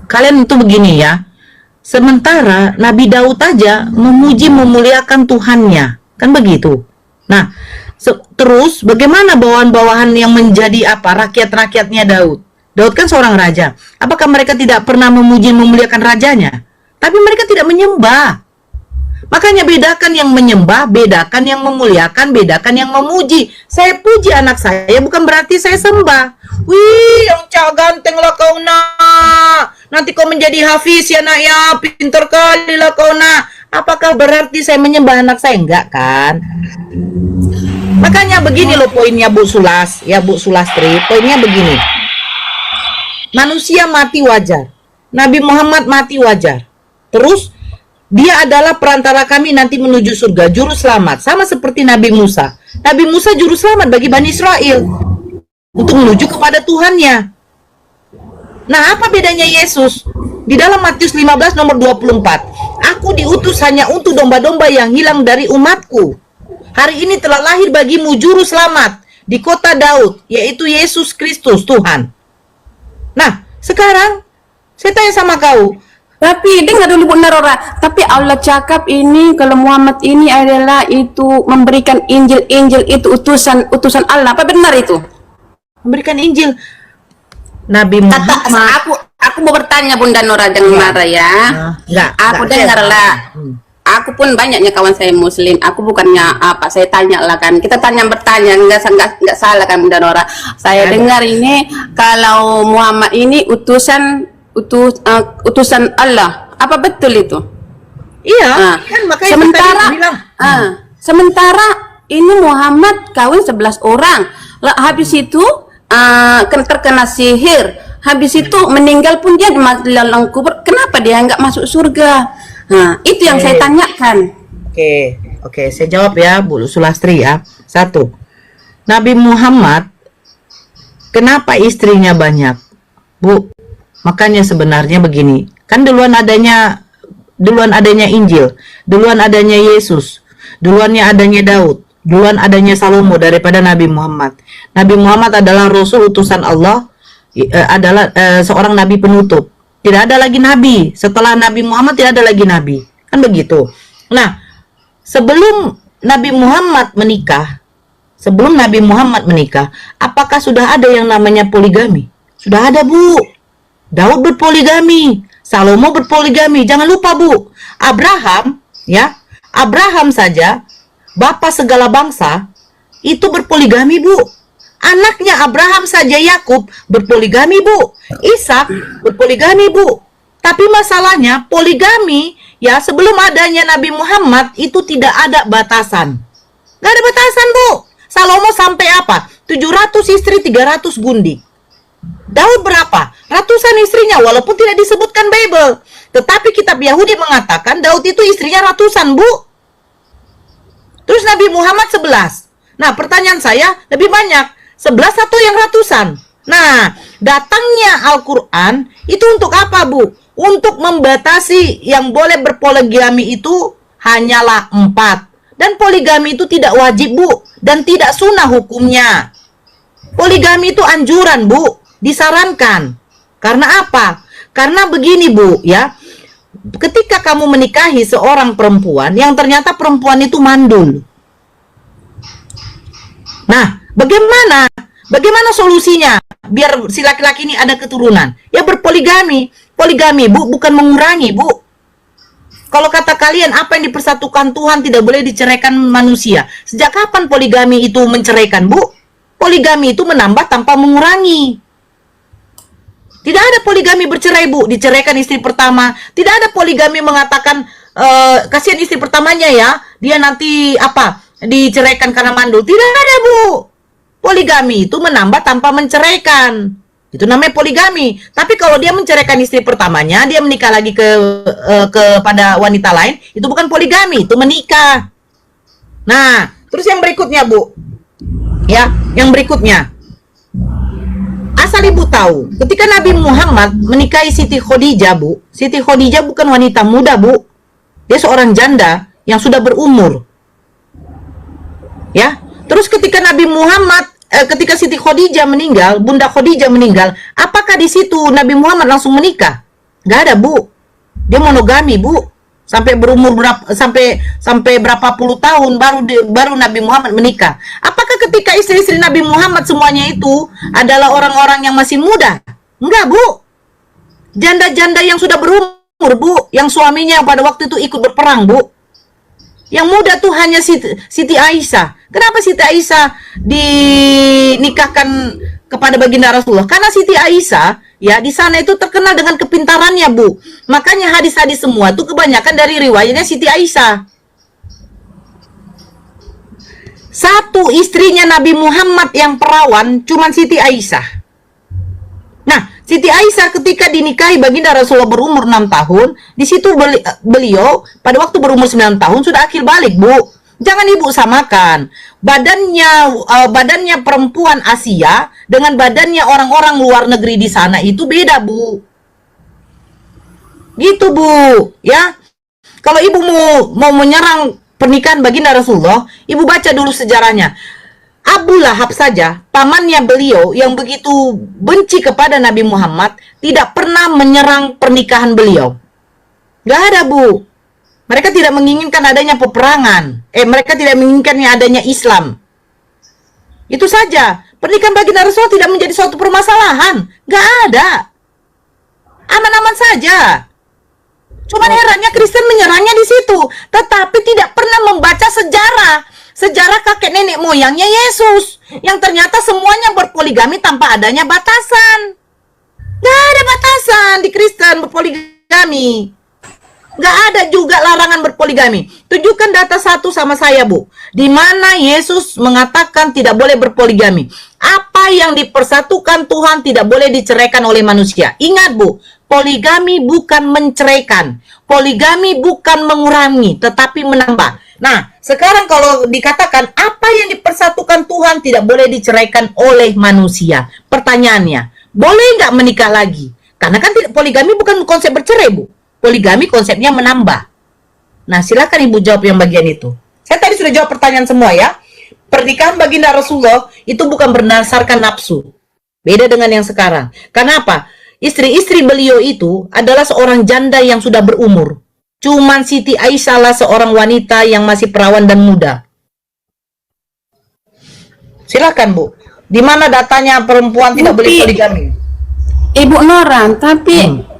Kalian itu begini ya. Sementara Nabi Daud aja memuji memuliakan Tuhannya. Kan begitu. Nah, terus bagaimana bawahan-bawahan yang menjadi apa? Rakyat-rakyatnya Daud. Daud kan seorang raja. Apakah mereka tidak pernah memuji memuliakan rajanya? Tapi mereka tidak menyembah. Makanya bedakan yang menyembah, bedakan yang memuliakan, bedakan yang memuji. Saya puji anak saya bukan berarti saya sembah. Wih, yang cak ganteng lah kau nak. Nanti kau menjadi hafiz ya nak ya, pintar kali lah kau nak. Apakah berarti saya menyembah anak saya? Enggak kan? Makanya begini loh poinnya Bu Sulas, ya Bu Sulastri. Poinnya begini. Manusia mati wajar, Nabi Muhammad mati wajar. Terus dia adalah perantara kami nanti menuju surga, juru selamat, sama seperti Nabi Musa. Nabi Musa juru selamat bagi Bani Israel untuk menuju kepada Tuhannya. Nah, apa bedanya Yesus? Di dalam Matius 15 nomor 24, aku diutus hanya untuk domba-domba yang hilang dari umatku. Hari ini telah lahir bagimu juru selamat di kota Daud, yaitu Yesus Kristus Tuhan. Nah, sekarang saya tanya sama kau. Tapi dengar dulu Bunda Rora. Tapi Allah cakap ini kalau Muhammad ini adalah itu memberikan Injil itu utusan Allah. Apa benar itu? Memberikan Injil. Nabi Muhammad. Aku mau bertanya Bunda Nora, jangan marah ya. Aku dengarlah. Aku pun banyaknya kawan saya Muslim. Aku bukannya apa, saya tanya lah kan. Kita bertanya, nggak salah kan Bunda Nora. Saya dengar ini kalau Muhammad ini utusan Allah. Apa betul itu? Iya. Kan makanya sementara bilang. Sementara ini Muhammad kawin 11 orang. Habis itu terkena sihir. Habis itu meninggal pun dia di dalam kubur. Kenapa dia nggak masuk surga? Nah, itu yang saya tanyakan. Oke, saya jawab ya, Bu Sulastri ya. 1. Nabi Muhammad, kenapa istrinya banyak? Bu, makanya sebenarnya begini. Kan duluan adanya Injil, duluan adanya Yesus, duluannya adanya Daud, duluan adanya Salomo daripada Nabi Muhammad. Nabi Muhammad adalah Rasul utusan Allah, adalah seorang Nabi penutup. Tidak ada lagi nabi. Setelah Nabi Muhammad tidak ada lagi nabi. Kan begitu. Nah, sebelum Nabi Muhammad menikah, apakah sudah ada yang namanya poligami? Sudah ada, Bu. Daud berpoligami, Salomo berpoligami. Jangan lupa, Bu. Abraham saja, bapak segala bangsa, itu berpoligami, Bu. Anaknya Abraham saja, Yakub, berpoligami, Bu. Ishak berpoligami, Bu. Tapi masalahnya poligami ya sebelum adanya Nabi Muhammad itu tidak ada batasan. Gak ada batasan, Bu. Salomo sampai apa? 700 istri, 300 gundik. Daud berapa? Ratusan istrinya walaupun tidak disebutkan Bible. Tetapi kitab Yahudi mengatakan Daud itu istrinya ratusan, Bu. Terus Nabi Muhammad 11. Nah, pertanyaan saya lebih banyak. 11 atau yang ratusan? Nah, datangnya Al-Quran itu untuk apa, Bu? Untuk membatasi yang boleh berpoligami itu hanyalah 4. Dan poligami itu tidak wajib, Bu. Dan tidak sunnah hukumnya. Poligami itu anjuran, Bu. Disarankan. Karena apa? Karena begini, Bu, ya. ketika kamu menikahi seorang perempuan yang ternyata perempuan itu mandul. Nah, bagaimana solusinya biar si laki-laki ini ada keturunan? Ya berpoligami. Poligami, Bu, bukan mengurangi, Bu. Kalau kata kalian apa yang dipersatukan Tuhan tidak boleh diceraikan manusia. Sejak kapan poligami itu menceraikan, Bu? Poligami itu menambah tanpa mengurangi. Tidak ada poligami bercerai, Bu, diceraikan istri pertama. Tidak ada poligami mengatakan kasihan istri pertamanya ya, dia nanti diceraikan karena mandul. Tidak ada, Bu. Poligami itu menambah tanpa menceraikan. Itu namanya poligami. Tapi kalau dia menceraikan istri pertamanya, dia menikah lagi kepada wanita lain, itu bukan poligami, itu menikah. Nah, terus yang berikutnya, Bu. Ya, yang berikutnya. Asal Ibu tahu, ketika Nabi Muhammad menikahi Siti Khadijah, Bu, Siti Khadijah bukan wanita muda, Bu. Dia seorang janda yang sudah berumur. Ya, terus ketika Nabi Muhammad, ketika Siti Khadijah meninggal, Bunda Khadijah meninggal, apakah di situ Nabi Muhammad langsung menikah? Gak ada, Bu. Dia monogami, Bu. Sampai berumur sampai berapa puluh tahun baru Nabi Muhammad menikah. Apakah ketika istri-istri Nabi Muhammad semuanya itu adalah orang-orang yang masih muda? Enggak, Bu. Janda-janda yang sudah berumur, Bu, yang suaminya pada waktu itu ikut berperang, Bu. Yang muda tuh hanya Siti Aisyah. Kenapa Siti Aisyah dinikahkan kepada baginda Rasulullah? Karena Siti Aisyah ya di sana itu terkenal dengan kepintarannya, Bu. Makanya hadis-hadis semua itu kebanyakan dari riwayatnya Siti Aisyah. Satu istrinya Nabi Muhammad yang perawan cuman Siti Aisyah. Nah, Siti Aisyah ketika dinikahi baginda Rasulullah berumur 6 tahun, di situ beliau pada waktu berumur 9 tahun sudah akil balik, Bu. Jangan Ibu samakan badannya perempuan Asia dengan badannya orang-orang luar negeri di sana, itu beda, Bu. Gitu, Bu, ya. Kalau Ibu mau menyerang pernikahan baginda Rasulullah, Ibu baca dulu sejarahnya. Abu Lahab saja, pamannya beliau yang begitu benci kepada Nabi Muhammad, tidak pernah menyerang pernikahan beliau. Gak ada, Bu. Mereka tidak menginginkan adanya peperangan. Mereka tidak menginginkan adanya Islam. Itu saja. Pernikahan baginda Rasulullah tidak menjadi suatu permasalahan. Gak ada. Aman-aman saja. Cuman herannya Kristen menyerangnya di situ. Tetapi tidak pernah membaca sejarah kakek nenek moyangnya Yesus, yang ternyata semuanya berpoligami tanpa adanya batasan. Gak ada batasan di Kristen berpoligami. Gak ada juga larangan berpoligami. Tunjukkan data 1 sama saya, Bu. Di mana Yesus mengatakan tidak boleh berpoligami. Apa yang dipersatukan Tuhan tidak boleh diceraikan oleh manusia. Ingat, Bu, poligami bukan menceraikan. Poligami bukan mengurangi, tetapi menambah. Nah, sekarang kalau dikatakan apa yang dipersatukan Tuhan tidak boleh diceraikan oleh manusia. Pertanyaannya, boleh nggak menikah lagi? Karena kan poligami bukan konsep bercerai, Bu. Poligami konsepnya menambah. Nah, silakan Ibu jawab yang bagian itu. Saya tadi sudah jawab pertanyaan semua ya. Pernikahan baginda Rasulullah itu bukan berdasarkan nafsu. Beda dengan yang sekarang. Karena apa? Istri-istri beliau itu adalah seorang janda yang sudah berumur. Cuman Siti Aisyah lah seorang wanita yang masih perawan dan muda. Silakan, Bu. Di mana datanya perempuan tidak boleh poligami? Ibu Nora, tapi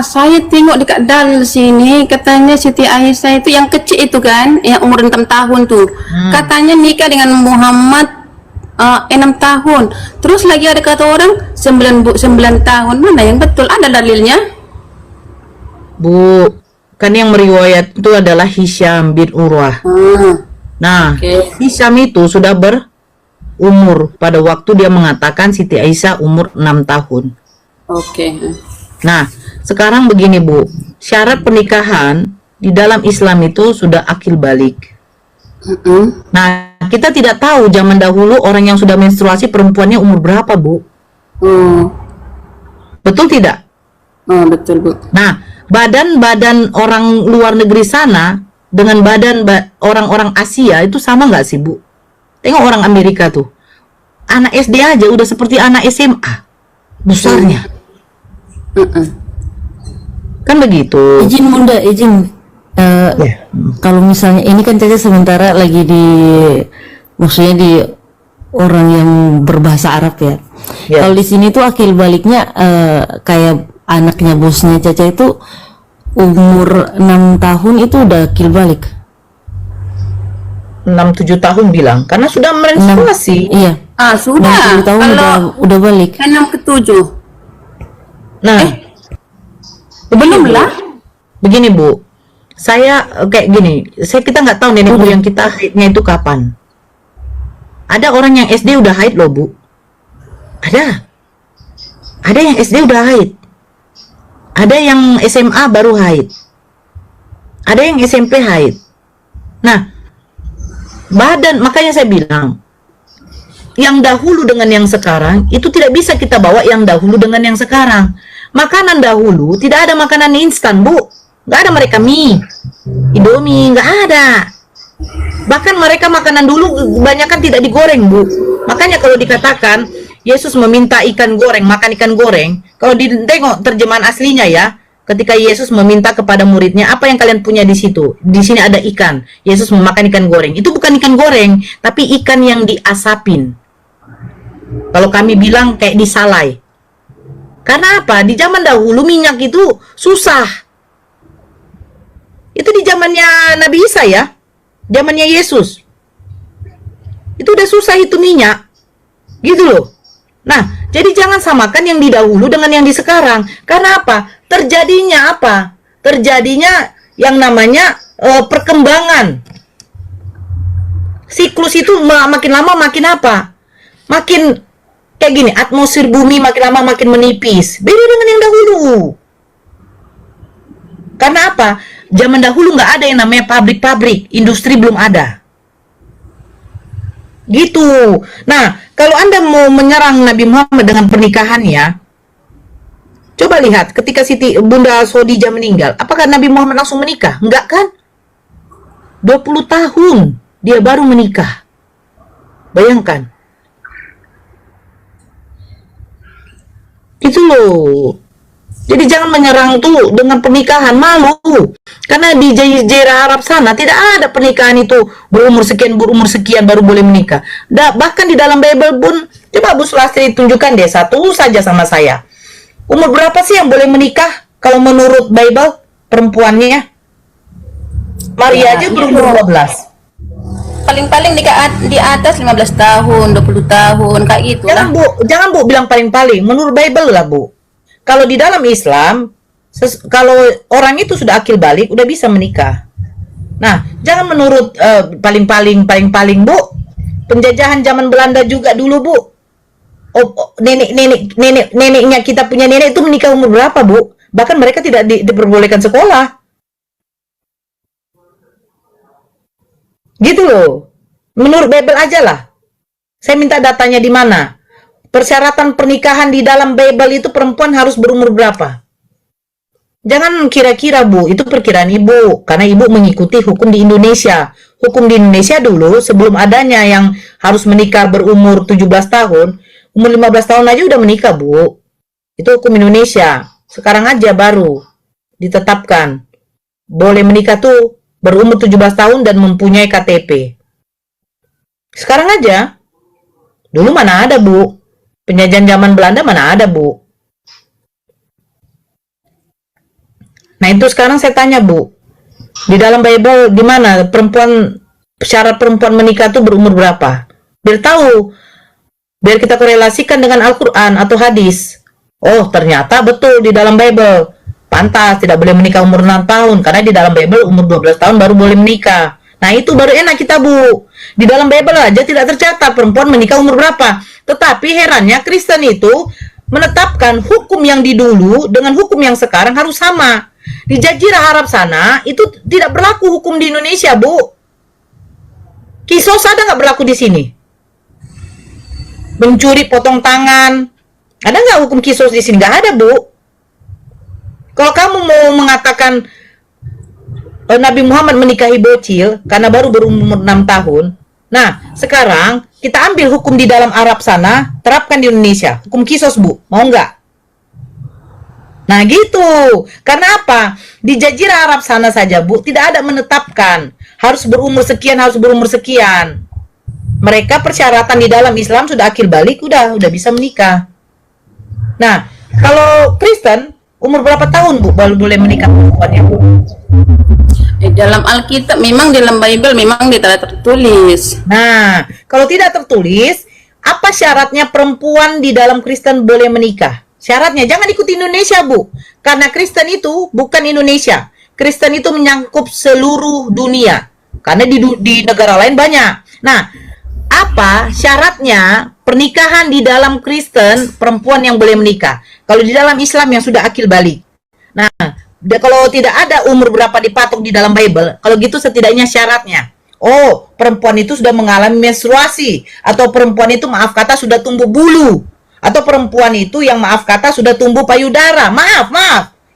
saya tengok dekat dalil sini katanya Siti Aisyah itu yang kecil itu kan, yang umur 6 tahun tuh. Katanya nikah dengan Muhammad 6 tahun. Terus lagi ada kata orang 9 tahun. Mana yang betul? Ada dalilnya? Bu, kan yang meriwayat itu adalah Hisham bin Urwah. Nah, Hisham itu sudah berumur pada waktu dia mengatakan Siti Aisyah umur 6 tahun. Nah, sekarang begini, Bu. Syarat pernikahan di dalam Islam itu sudah akil balik. Nah, kita tidak tahu zaman dahulu orang yang sudah menstruasi perempuannya umur berapa, Bu. Betul tidak? Betul, Bu. Nah, badan orang luar negeri sana dengan badan orang-orang Asia itu sama nggak sih, Bu? Tengok orang Amerika tuh, anak SD aja udah seperti anak SMA besarnya. Kan begitu. Izin Bunda, izin. Ya. Kalau misalnya ini kan Caca sementara lagi maksudnya di orang yang berbahasa Arab ya. Ya. Kalau di sini tuh akil baliknya kayak anaknya bosnya Caca itu umur 6 tahun itu udah akil balik. 6-7 tahun bilang karena sudah menstruasi. Iya. Sudah. 6 tahun Kalau udah balik. 6 ke 7. Nah, Belum lah. begini Bu, saya kayak gini, kita nggak tahu nenek moyang kita haidnya itu kapan. Ada orang yang SD udah haid loh Bu. Ada yang SD udah haid. Ada yang SMA baru haid. Ada yang SMP haid. Nah, makanya saya bilang, yang dahulu dengan yang sekarang itu tidak bisa kita bawa yang dahulu dengan yang sekarang. Makanan dahulu tidak ada makanan instan Bu, nggak ada mereka mie, Indomie, nggak ada. Bahkan mereka makanan dulu kebanyakan tidak digoreng Bu. Makanya kalau dikatakan Yesus meminta ikan goreng, makan ikan goreng, kalau ditengok terjemahan aslinya ya, ketika Yesus meminta kepada muridnya, apa yang kalian punya di situ? Di sini ada ikan. Yesus memakan ikan goreng. Itu bukan ikan goreng, tapi ikan yang diasapin. Kalau kami bilang kayak disalai. Karena apa? Di zaman dahulu minyak itu susah. Itu di zamannya Nabi Isa ya. Zamannya Yesus. Itu udah susah itu minyak. Gitu loh. Nah, jadi jangan samakan yang di dahulu dengan yang di sekarang. Karena apa? Terjadinya apa? Terjadinya yang namanya perkembangan. Siklus itu makin lama makin apa? Makin kayak gini, atmosfer bumi makin lama makin menipis. Beda dengan yang dahulu. Karena apa? Zaman dahulu nggak ada yang namanya pabrik-pabrik, industri belum ada. Gitu. Nah, kalau Anda mau menyerang Nabi Muhammad dengan pernikahannya, coba lihat ketika Bunda Khadijah meninggal, apakah Nabi Muhammad langsung menikah? Enggak kan? 20 tahun dia baru menikah. Bayangkan. Itu loh. Jadi jangan menyerang tuh dengan pernikahan, malu. Karena di jazirah Arab sana tidak ada pernikahan itu berumur sekian baru boleh menikah. Bahkan di dalam Bible pun, coba Bu Sulastri tunjukkan deh satu saja sama saya. Umur berapa sih yang boleh menikah kalau menurut Bible perempuannya? Maria aja berumur 12. Paling-paling di atas 15 tahun, 20 tahun kayak gitu lah. Jangan Bu bilang paling-paling, menurut Bible lah Bu. Kalau di dalam Islam, kalau orang itu sudah akil balik, udah bisa menikah. Nah, jangan menurut paling-paling Bu. Penjajahan zaman Belanda juga dulu Bu. Neneknya kita punya nenek itu menikah umur berapa Bu? Bahkan mereka tidak diperbolehkan sekolah. Gitu loh. Menurut Bible aja lah. Saya minta datanya di mana. Persyaratan pernikahan di dalam Bible itu perempuan harus berumur berapa? Jangan kira-kira Bu, itu perkiraan Ibu. Karena Ibu mengikuti hukum di Indonesia. Hukum di Indonesia dulu, sebelum adanya yang harus menikah berumur 17 tahun, umur 15 tahun aja udah menikah Bu. Itu hukum Indonesia. Sekarang aja baru ditetapkan. Boleh menikah tuh berumur 17 tahun dan mempunyai KTP. Sekarang aja. Dulu mana ada Bu? Penjajahan zaman Belanda mana ada Bu? Nah itu sekarang saya tanya Bu, di dalam Bible di mana syarat perempuan menikah itu berumur berapa? Biar tahu, biar kita korelasikan dengan Al-Quran atau hadis. Oh ternyata betul di dalam Bible pantas tidak boleh menikah umur 6 tahun karena di dalam Bible umur 12 tahun baru boleh menikah. Nah itu baru enak kita Bu. Di dalam Bible aja tidak tercatat perempuan menikah umur berapa. Tetapi herannya Kristen itu menetapkan hukum yang di dulu dengan hukum yang sekarang harus sama. Di Jazirah Arab sana itu tidak berlaku hukum di Indonesia Bu. Kisos ada nggak berlaku di sini? Mencuri potong tangan. Ada nggak hukum kisos di sini? Nggak ada Bu. Kalau kamu mau mengatakan Nabi Muhammad menikahi bocil karena baru berumur 6 tahun. Nah, sekarang kita ambil hukum di dalam Arab sana, terapkan di Indonesia. Hukum kisos, Bu. Mau nggak? Nah gitu. Karena apa? Di Jazirah Arab sana saja, Bu, tidak ada menetapkan harus berumur sekian, harus berumur sekian. Mereka persyaratan di dalam Islam sudah akil balik, udah bisa menikah. Nah, kalau Kristen umur berapa tahun, Bu, baru boleh menikah perempuannya, Bu? Dalam Alkitab memang, dalam Bible memang tidak tertulis. Nah, kalau tidak tertulis, apa syaratnya perempuan di dalam Kristen boleh menikah? Syaratnya jangan ikuti Indonesia, Bu. Karena Kristen itu bukan Indonesia. Kristen itu menyangkup seluruh dunia. Karena di negara lain banyak. Nah, apa syaratnya pernikahan di dalam Kristen perempuan yang boleh menikah? Kalau di dalam Islam yang sudah akil balik. Nah, kalau tidak ada umur berapa dipatok di dalam Bible, kalau gitu setidaknya syaratnya. Oh, perempuan itu sudah mengalami menstruasi, atau perempuan itu maaf kata sudah tumbuh bulu, atau perempuan itu yang maaf kata sudah tumbuh payudara. Maaf.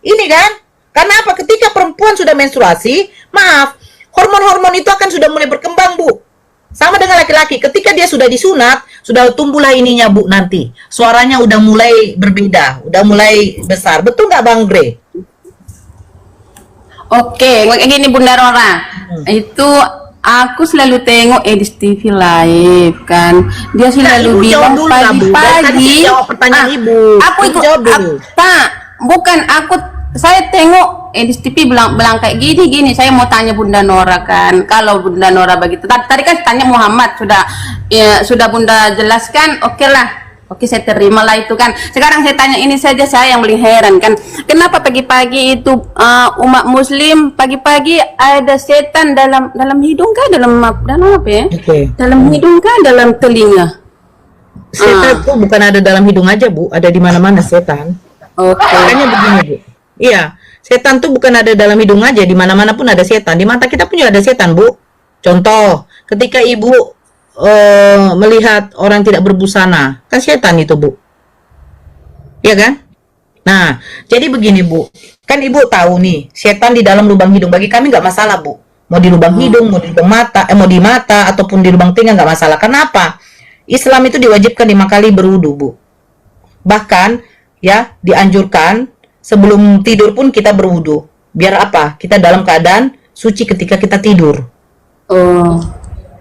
Ini kan? Karena apa? Ketika perempuan sudah menstruasi, maaf, hormon-hormon itu akan sudah mulai berkembang, Bu. Sama dengan laki-laki, ketika dia sudah disunat, sudah tumbuhlah ininya, Bu, nanti. Suaranya udah mulai berbeda, udah mulai besar. Betul nggak, Bang Gre? Oke, kayak gini Bunda Rora. Itu aku selalu tengok Edis TV live kan. Dia selalu bilang pagi-pagi. Jawab pertanyaan Ibu. Aku ikut jawab dulu. Bukan aku, saya tengok Edis TV bilang kayak gini. Saya mau tanya Bunda Nora kan. Kalau Bunda Nora begitu. Tadi kan tanya Muhammad, sudah Bunda jelaskan. Oke lah. Oke, saya terima lah itu kan. Sekarang saya tanya ini saja, saya yang paling heran kan. Kenapa pagi-pagi itu umat Muslim pagi-pagi ada setan dalam hidung kah? Dalam apa ya? Oke. Dalam hidung kah? Dalam telinga? Setan itu bukan ada dalam hidung aja, Bu. Ada di mana-mana setan. Oke. Makanya begini, Bu. Iya, setan tuh bukan ada dalam hidung aja, di mana-mana pun ada setan. Di mata kita pun juga ada setan, Bu. Contoh, ketika Ibu melihat orang tidak berbusana, kan setan itu, Bu. Iya kan? Nah, jadi begini, Bu. Kan Ibu tahu nih, setan di dalam lubang hidung. Bagi kami nggak masalah, Bu. Mau di lubang hidung, mau di lubang mata, mau di mata, ataupun di lubang telinga nggak masalah. Kenapa? Islam itu diwajibkan 5 kali berwudu, Bu. Bahkan, ya, dianjurkan sebelum tidur pun kita berwudu. Biar apa? Kita dalam keadaan suci ketika kita tidur. Oh.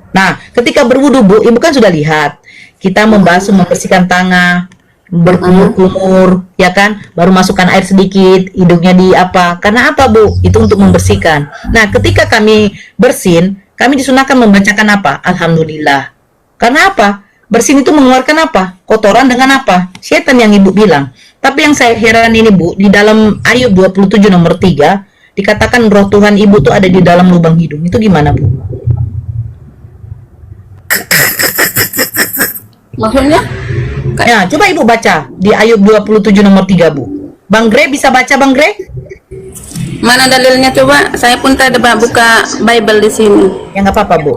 Nah, ketika berwudu, Bu, Ibu kan sudah lihat. Kita membasuh, membersihkan tangan, berkumur-kumur, ya kan? Baru masukkan air sedikit, hidungnya di apa? Karena apa, Bu? Itu untuk membersihkan. Nah, ketika kami bersin, kami disunahkan membacakan apa? Alhamdulillah. Karena apa? Bersin itu mengeluarkan apa? Kotoran dengan apa? Setan yang Ibu bilang. Tapi yang saya heran ini, Bu, di dalam Ayub 27 nomor 3, dikatakan roh Tuhan Ibu tuh ada di dalam lubang hidung. Itu gimana, Bu? Maksudnya? Ya, coba Ibu baca di Ayub 27 nomor 3, Bu. Bang Gre bisa baca, Bang Gre? Mana dalilnya coba? Saya pun tadi buka Bible di sini. Ya nggak apa-apa, Bu.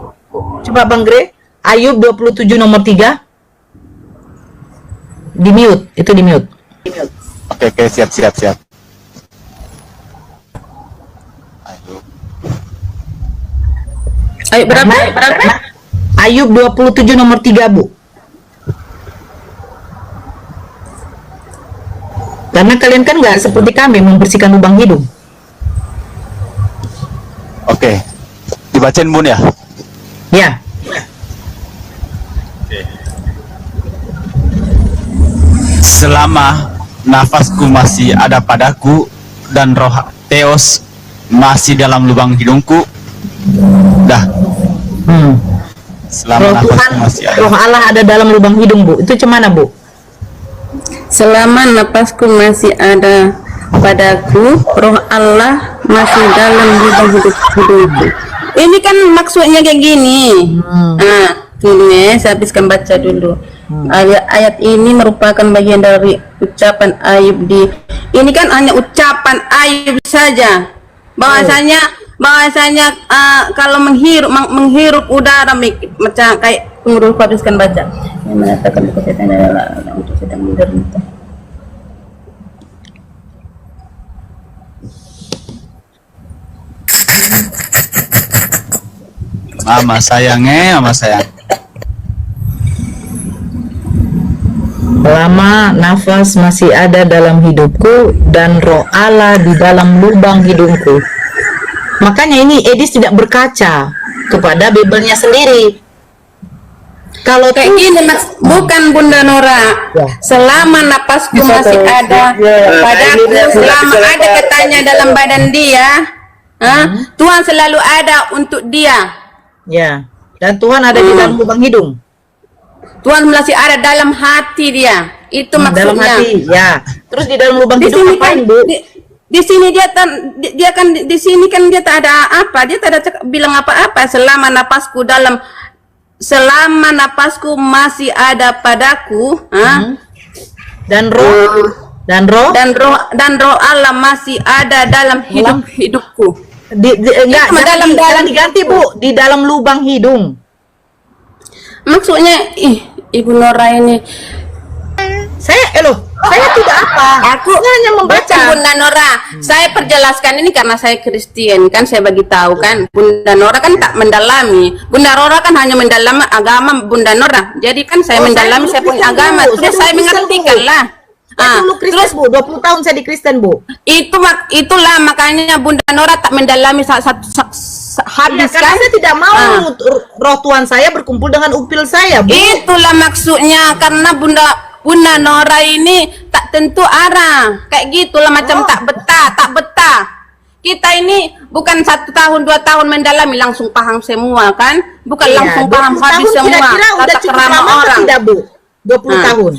Coba Bang Gre, Ayub 27 nomor 3. Di mute, itu di mute. Oke, siap. Ayo berapa? Ayub 27 nomor 3, Bu. Karena kalian kan nggak seperti kami membersihkan lubang hidung. Oke. Dibacain, Bun, ya? Ya. Selama nafasku masih ada padaku dan roh Theos masih dalam lubang hidungku, dah. Selama Roh nafasku Tuhan, masih ada. roh Allah ada dalam lubang hidung, Bu. Itu cemana, Bu? Selama napasku masih ada padaku, roh Allah masih dalam hidungku. Ini kan maksudnya kayak gini. Nah, ini saya habiskan baca dulu. Ayat ini merupakan bagian dari ucapan Ayub ini kan hanya ucapan Ayub saja. Bahwasanya kalau menghirup udara macam kayak pengurus habiskan baca. Yang mengatakan kesehatan adalah untuk sedang menderita. Mama sayang. selama nafas masih ada dalam hidupku dan roh Allah di dalam lubang hidungku. Makanya ini Edis tidak berkaca kepada Bibelnya sendiri. Kalau Kayak gini Mas, bukan Bunda Nora. Ya. Selama napasku masih ada padaku, selama ada katanya dalam badan dia, Tuhan selalu ada untuk dia. ya, dan Tuhan ada di dalam lubang hidung. Tuhan masih ada dalam hati dia. Itu Dalam maksudnya. hati, ya. Terus di dalam lubang Di hidung sini kan apain, Bu? di sini dia kan di sini kan dia tak ada apa, dia tak ada bilang apa-apa. Selama napasku masih ada padaku, Dan roh dan roh Allah masih ada dalam hidupku. Enggak, dalam diganti, Bu, di dalam lubang hidung. Maksudnya, Ibu Nora ini, Saya tidak apa. aku hanya membaca. Bukan, Bunda Nora, saya perjelaskan ini karena saya Kristen kan, saya bagi tahu kan. Bunda Nora kan tak mendalami. Bunda Nora kan hanya mendalami agama Bunda Nora. Jadi kan saya mendalami, saya punya Kristen, agama. Bu. Terus saya Kristen, mengertikan Bu. lah. Saya dulu Kristen, Bu. 20 tahun saya di Kristen, Bu. Itulah makanya Bunda Nora tak mendalami habis Karena kan. saya tidak mau roh Tuhan saya berkumpul dengan upil saya, Bu. Itulah maksudnya, karena Bunda Nora ini tak tentu arah, kayak gitulah macam tak betah. Kita ini bukan 1 tahun 2 tahun mendalami langsung paham semua kan, bukan Iya, langsung paham 20 habis tahun semua kira-kira udah tata cukup kerama lama atau orang. tidak, Bu? 20 tahun.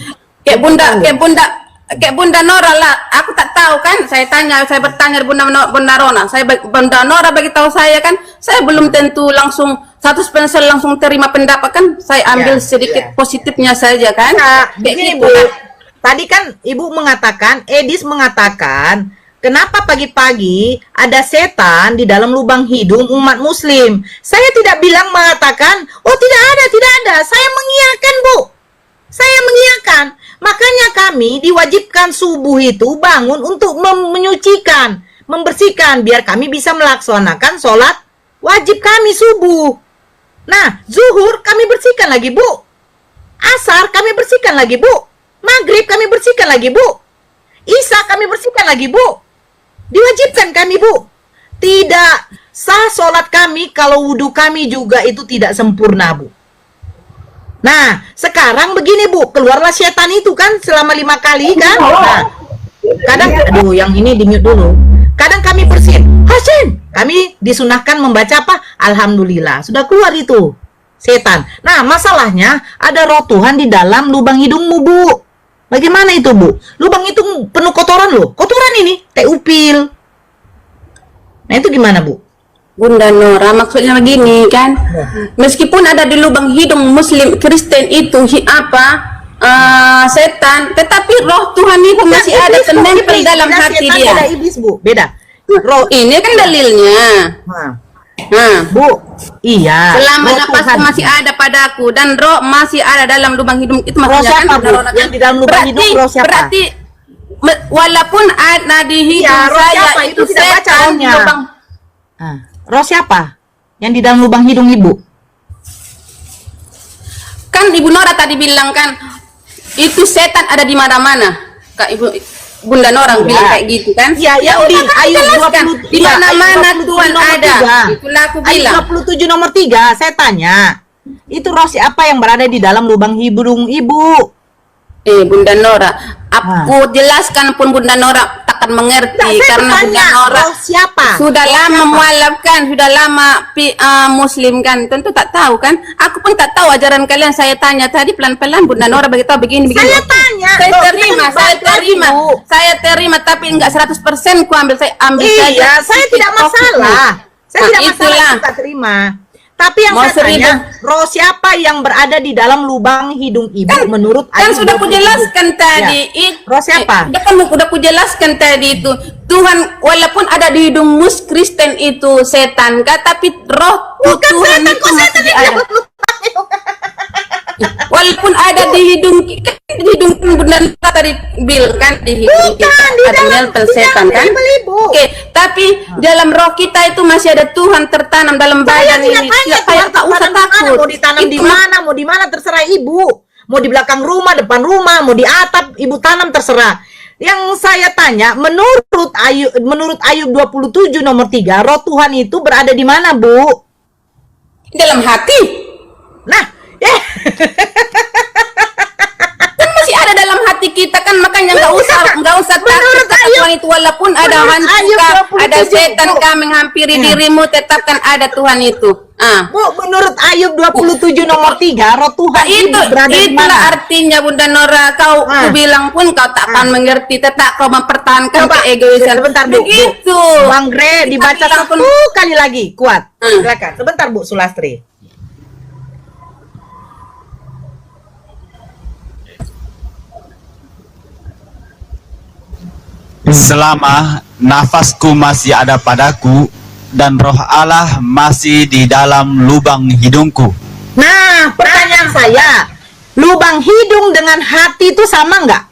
Kayak Bunda Nora lah, aku tak tahu kan. Saya bertanya Bunda Nora, Bunda Nora bagi tahu saya kan, saya belum tentu langsung 100% langsung terima pendapat kan. Saya ambil sedikit positifnya saja kan. Nah, Kayak begini, gitu Bu. lah. Tadi kan Ibu mengatakan, Edis mengatakan, kenapa pagi-pagi ada setan di dalam lubang hidung umat muslim? Saya tidak mengatakan, oh tidak ada. Saya mengiyakan, Bu. Saya mengiyakan. Makanya kami diwajibkan subuh itu bangun untuk menyucikan, membersihkan, biar kami bisa melaksanakan sholat wajib kami subuh. Nah, zuhur kami bersihkan lagi, Bu. Asar kami bersihkan lagi, Bu. Maghrib kami bersihkan lagi, Bu. Isya kami bersihkan lagi, Bu. Diwajibkan kami, Bu. Tidak sah sholat kami kalau wudhu kami juga itu tidak sempurna, Bu. Nah, sekarang begini, Bu, keluarlah setan itu kan selama 5 kali kan. Nah, kadang, aduh, yang ini di-mute dulu. Kadang kami bersin, Hasin, kami disunahkan membaca apa? Alhamdulillah, sudah keluar itu setan. Nah, masalahnya ada roh Tuhan di dalam lubang hidungmu, Bu. Bagaimana itu, Bu? Lubang itu penuh kotoran loh. Kotoran ini, teh upil. Nah, itu gimana, Bu? Bunda Nora maksudnya begini kan, meskipun ada di lubang hidung muslim Kristen itu setan, tetapi roh Tuhan itu masih ada menempel dalam hati setan dia. Beda iblis, Bu, beda. Roh Ini kan dalilnya. Bu, iya. Selama roh napasku Tuhan. masih ada padaku dan roh masih ada dalam lubang hidung itu Roh maksudnya siapa, kan. Bu? Yang di dalam lubang hidung roh siapa? Berarti walaupun ada di hidung Iya, roh saya siapa? itu Itu tidak baca setan rohnya. lubang. Roh siapa? Yang di dalam lubang hidung Ibu? Kan Ibu Nora tadi bilang kan itu setan ada di mana-mana. Kak Bunda Nora bilang kayak gitu kan? Iya, yang di Ayub 20, di mana-mana Ayub 27 Tuhan nomor ada. 3. Itulah aku Ayub bilang. 27 nomor 3, saya tanya. Itu roh siapa yang berada di dalam lubang hidung Ibu? Bunda Nora, aku jelaskan pun Bunda Nora takkan mengerti karena Bunda Nora roh siapa? sudah lama mualaf sudah lama muslim kan, tentu tak tahu kan. Aku pun tak tahu ajaran kalian. Saya tanya tadi pelan-pelan Bunda Nora beritahu begini. Saya tanya, saya loh, terima, kita saya terima, tapi enggak 100% ku ambil saja. Iya, saya tidak masalah. Saya tidak masalah, itulah. kita terima. Tapi yang Mau saya tanya, 1000. roh siapa yang berada di dalam lubang hidung Ibu menurut Kan Ayub sudah 27? kujelaskan tadi. Roh siapa? Udah kujelaskan tadi itu. Tuhan walaupun ada di hidung Kristen itu setan, tapi roh Tuhan setan, itu kok setan masih di ada. dalam lubang hidung? Walaupun ada di hidung Bunda tadi bil kan di hidung kita ada nempel setan kan. Oke, tapi dalam roh kita itu masih ada Tuhan tertanam dalam badan ini. Saya Kayak tak usah takut. Mau ditanam di mana, mau di mana terserah Ibu. mau di belakang rumah, depan rumah, mau di atap, ibu tanam, terserah. Yang saya tanya, menurut Ayub 27 nomor 3, roh Tuhan itu berada di mana, Bu? Dalam hati. Nah, Kan masih ada dalam hati kita kan, makanya nggak usah takut. Tuhan itu walaupun ada hantu, ada setan kah menghampiri dirimu, tetap kan ada Tuhan itu. Bu, menurut Ayub 27 nomor 3, roh Tuhan itu berada di itulah mana? artinya Bunda Nora. Kau bilang pun kau tak akan mengerti, tetap kau mempertahankan keegoisan. Sebentar, Bu. Begitu. Bang Gre, dibaca bilang satu kali lagi, kuat. Silakan. Sebentar, Bu Sulastri. Selama nafasku masih ada padaku dan roh Allah masih di dalam lubang hidungku. Nah, pertanyaan saya, lubang hidung dengan hati itu sama nggak?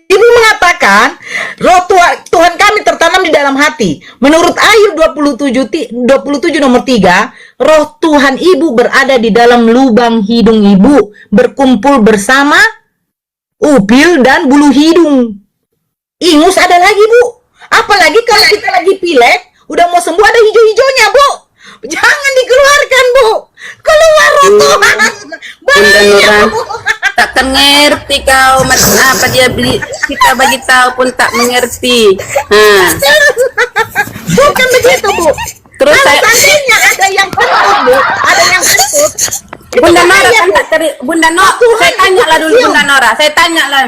Ibu mengatakan, roh Tuhan kami tertanam di dalam hati. Menurut Ayub 27 nomor 3, roh Tuhan Ibu berada di dalam lubang hidung Ibu, berkumpul bersama upil dan bulu hidung. Ingus ada lagi, Bu. Apalagi kalau kita lagi pilek, udah mau sembuh ada hijau-hijaunya, Bu. Jangan dikeluarkan, Bu. Keluar roh Tuhan. Bahaya, Bu. Takkan ngerti kau macam apa dia beli, kita bagi tahu pun tak mengerti. Bukan begitu, Bu. Terus Kalau saya, seandainya ada yang kentut, Bu, ada yang kentut. Bunda itu Nora bahaya, kan Bu. tak teri, Bunda Nora, saya tanya lah dulu Bunda Nora, saya tanya lah.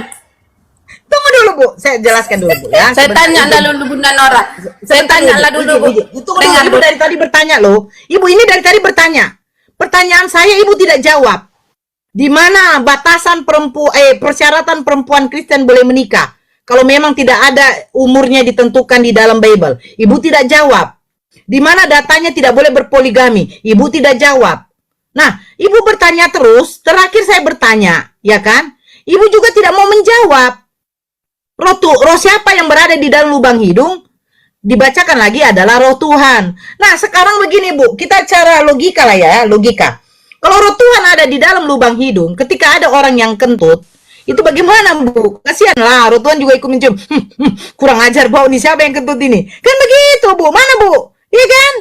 Tunggu dulu, Bu. Saya jelaskan dulu, Bu, ya. Saya tanya lah dulu Bunda Nora. Saya tanya lah dulu, Bu. Tunggu dulu, Ibu dari tadi bertanya loh. Ibu ini dari tadi bertanya. Pertanyaan saya Ibu tidak jawab. Di mana batasan persyaratan perempuan Kristen boleh menikah? Kalau memang tidak ada umurnya ditentukan di dalam Bible. Ibu tidak jawab. Di mana datanya tidak boleh berpoligami? Ibu tidak jawab. Nah, Ibu bertanya terus, terakhir saya bertanya, ya kan? Ibu juga tidak mau menjawab. Roh siapa yang berada di dalam lubang hidung? Dibacakan lagi adalah roh Tuhan. Nah, sekarang begini, Bu, kita cara logika lah ya, logika. Kalau roh Tuhan ada di dalam lubang hidung, ketika ada orang yang kentut, itu bagaimana, Bu? Kasihan lah, roh Tuhan juga ikut mencium. Kurang ajar, bau nih, siapa yang kentut ini? Kan begitu, Bu. Mana, Bu? Iya kan?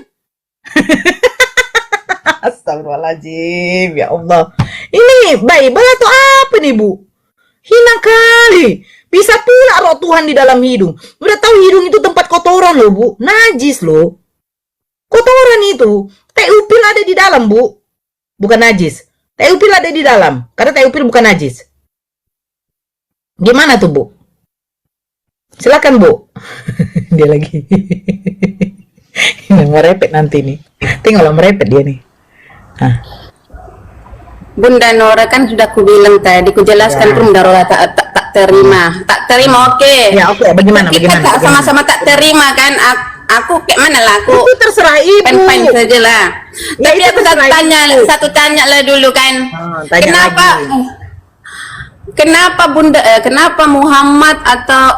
Astagfirullahaladzim, ya Allah. Ini Bible atau apa nih, Bu? Hina kali. Bisa pula roh Tuhan di dalam hidung. Udah tahu hidung itu tempat kotoran loh, Bu. Najis loh. Kotoran itu. Teupil ada di dalam, Bu. Bukan najis. Teupil ada di dalam. Karena teupil bukan najis. Gimana tuh, Bu? Silakan, Bu. Dia lagi. Ini merepet nanti nih. Tinggal merepet dia nih. Bunda Nora kan sudah ku bilang tadi, ku jelaskan pun Bunda Nora tak terima. Tak terima, oke. Ya, oke. Bagaimana? Kita tak sama-sama tak terima kan. Aku kayak mana lah, aku itu terserah Ibu. pen saja lah. Ya, Tapi itu aku terserah tanya lah dulu kan. Tanya Kenapa kenapa Muhammad atau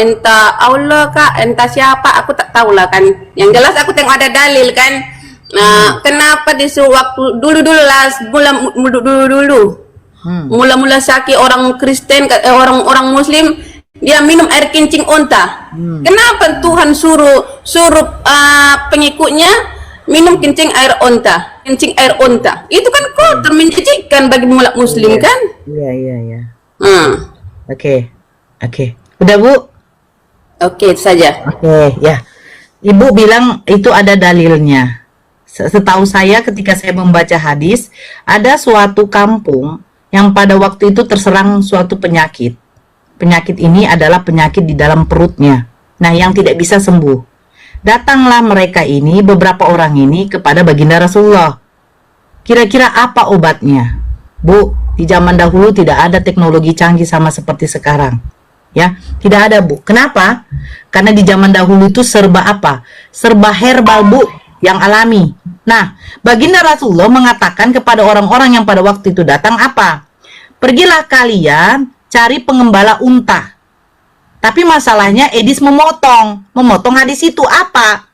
entah Allah kah, entah siapa, aku tak tahu lah kan. Yang jelas aku tengok ada dalil kan. Kenapa disuruh waktu dulu-dulu lah, mula-mula sakit orang Kristen, orang Muslim, dia minum air kencing unta. Kenapa Tuhan suruh pengikutnya minum kencing air unta? Kencing air unta itu kan kotor, menjijikkan bagi umat Muslim kan? Iya. Oke. Udah, Bu? Oke, itu saja. Oke, ya. Ibu bilang itu ada dalilnya. Setahu saya ketika saya membaca hadis, ada suatu kampung yang pada waktu itu terserang suatu penyakit. Penyakit ini adalah penyakit di dalam perutnya. Nah, yang tidak bisa sembuh. Datanglah mereka ini, beberapa orang ini kepada baginda Rasulullah. Kira-kira apa obatnya? Bu, di zaman dahulu tidak ada teknologi canggih sama seperti sekarang. Ya, tidak ada, Bu. Kenapa? Karena di zaman dahulu itu serba apa? Serba herbal, Bu, yang alami. Nah, baginda Rasulullah mengatakan kepada orang-orang yang pada waktu itu datang apa? Pergilah kalian cari pengembala unta. Tapi masalahnya Edis memotong hadis itu apa?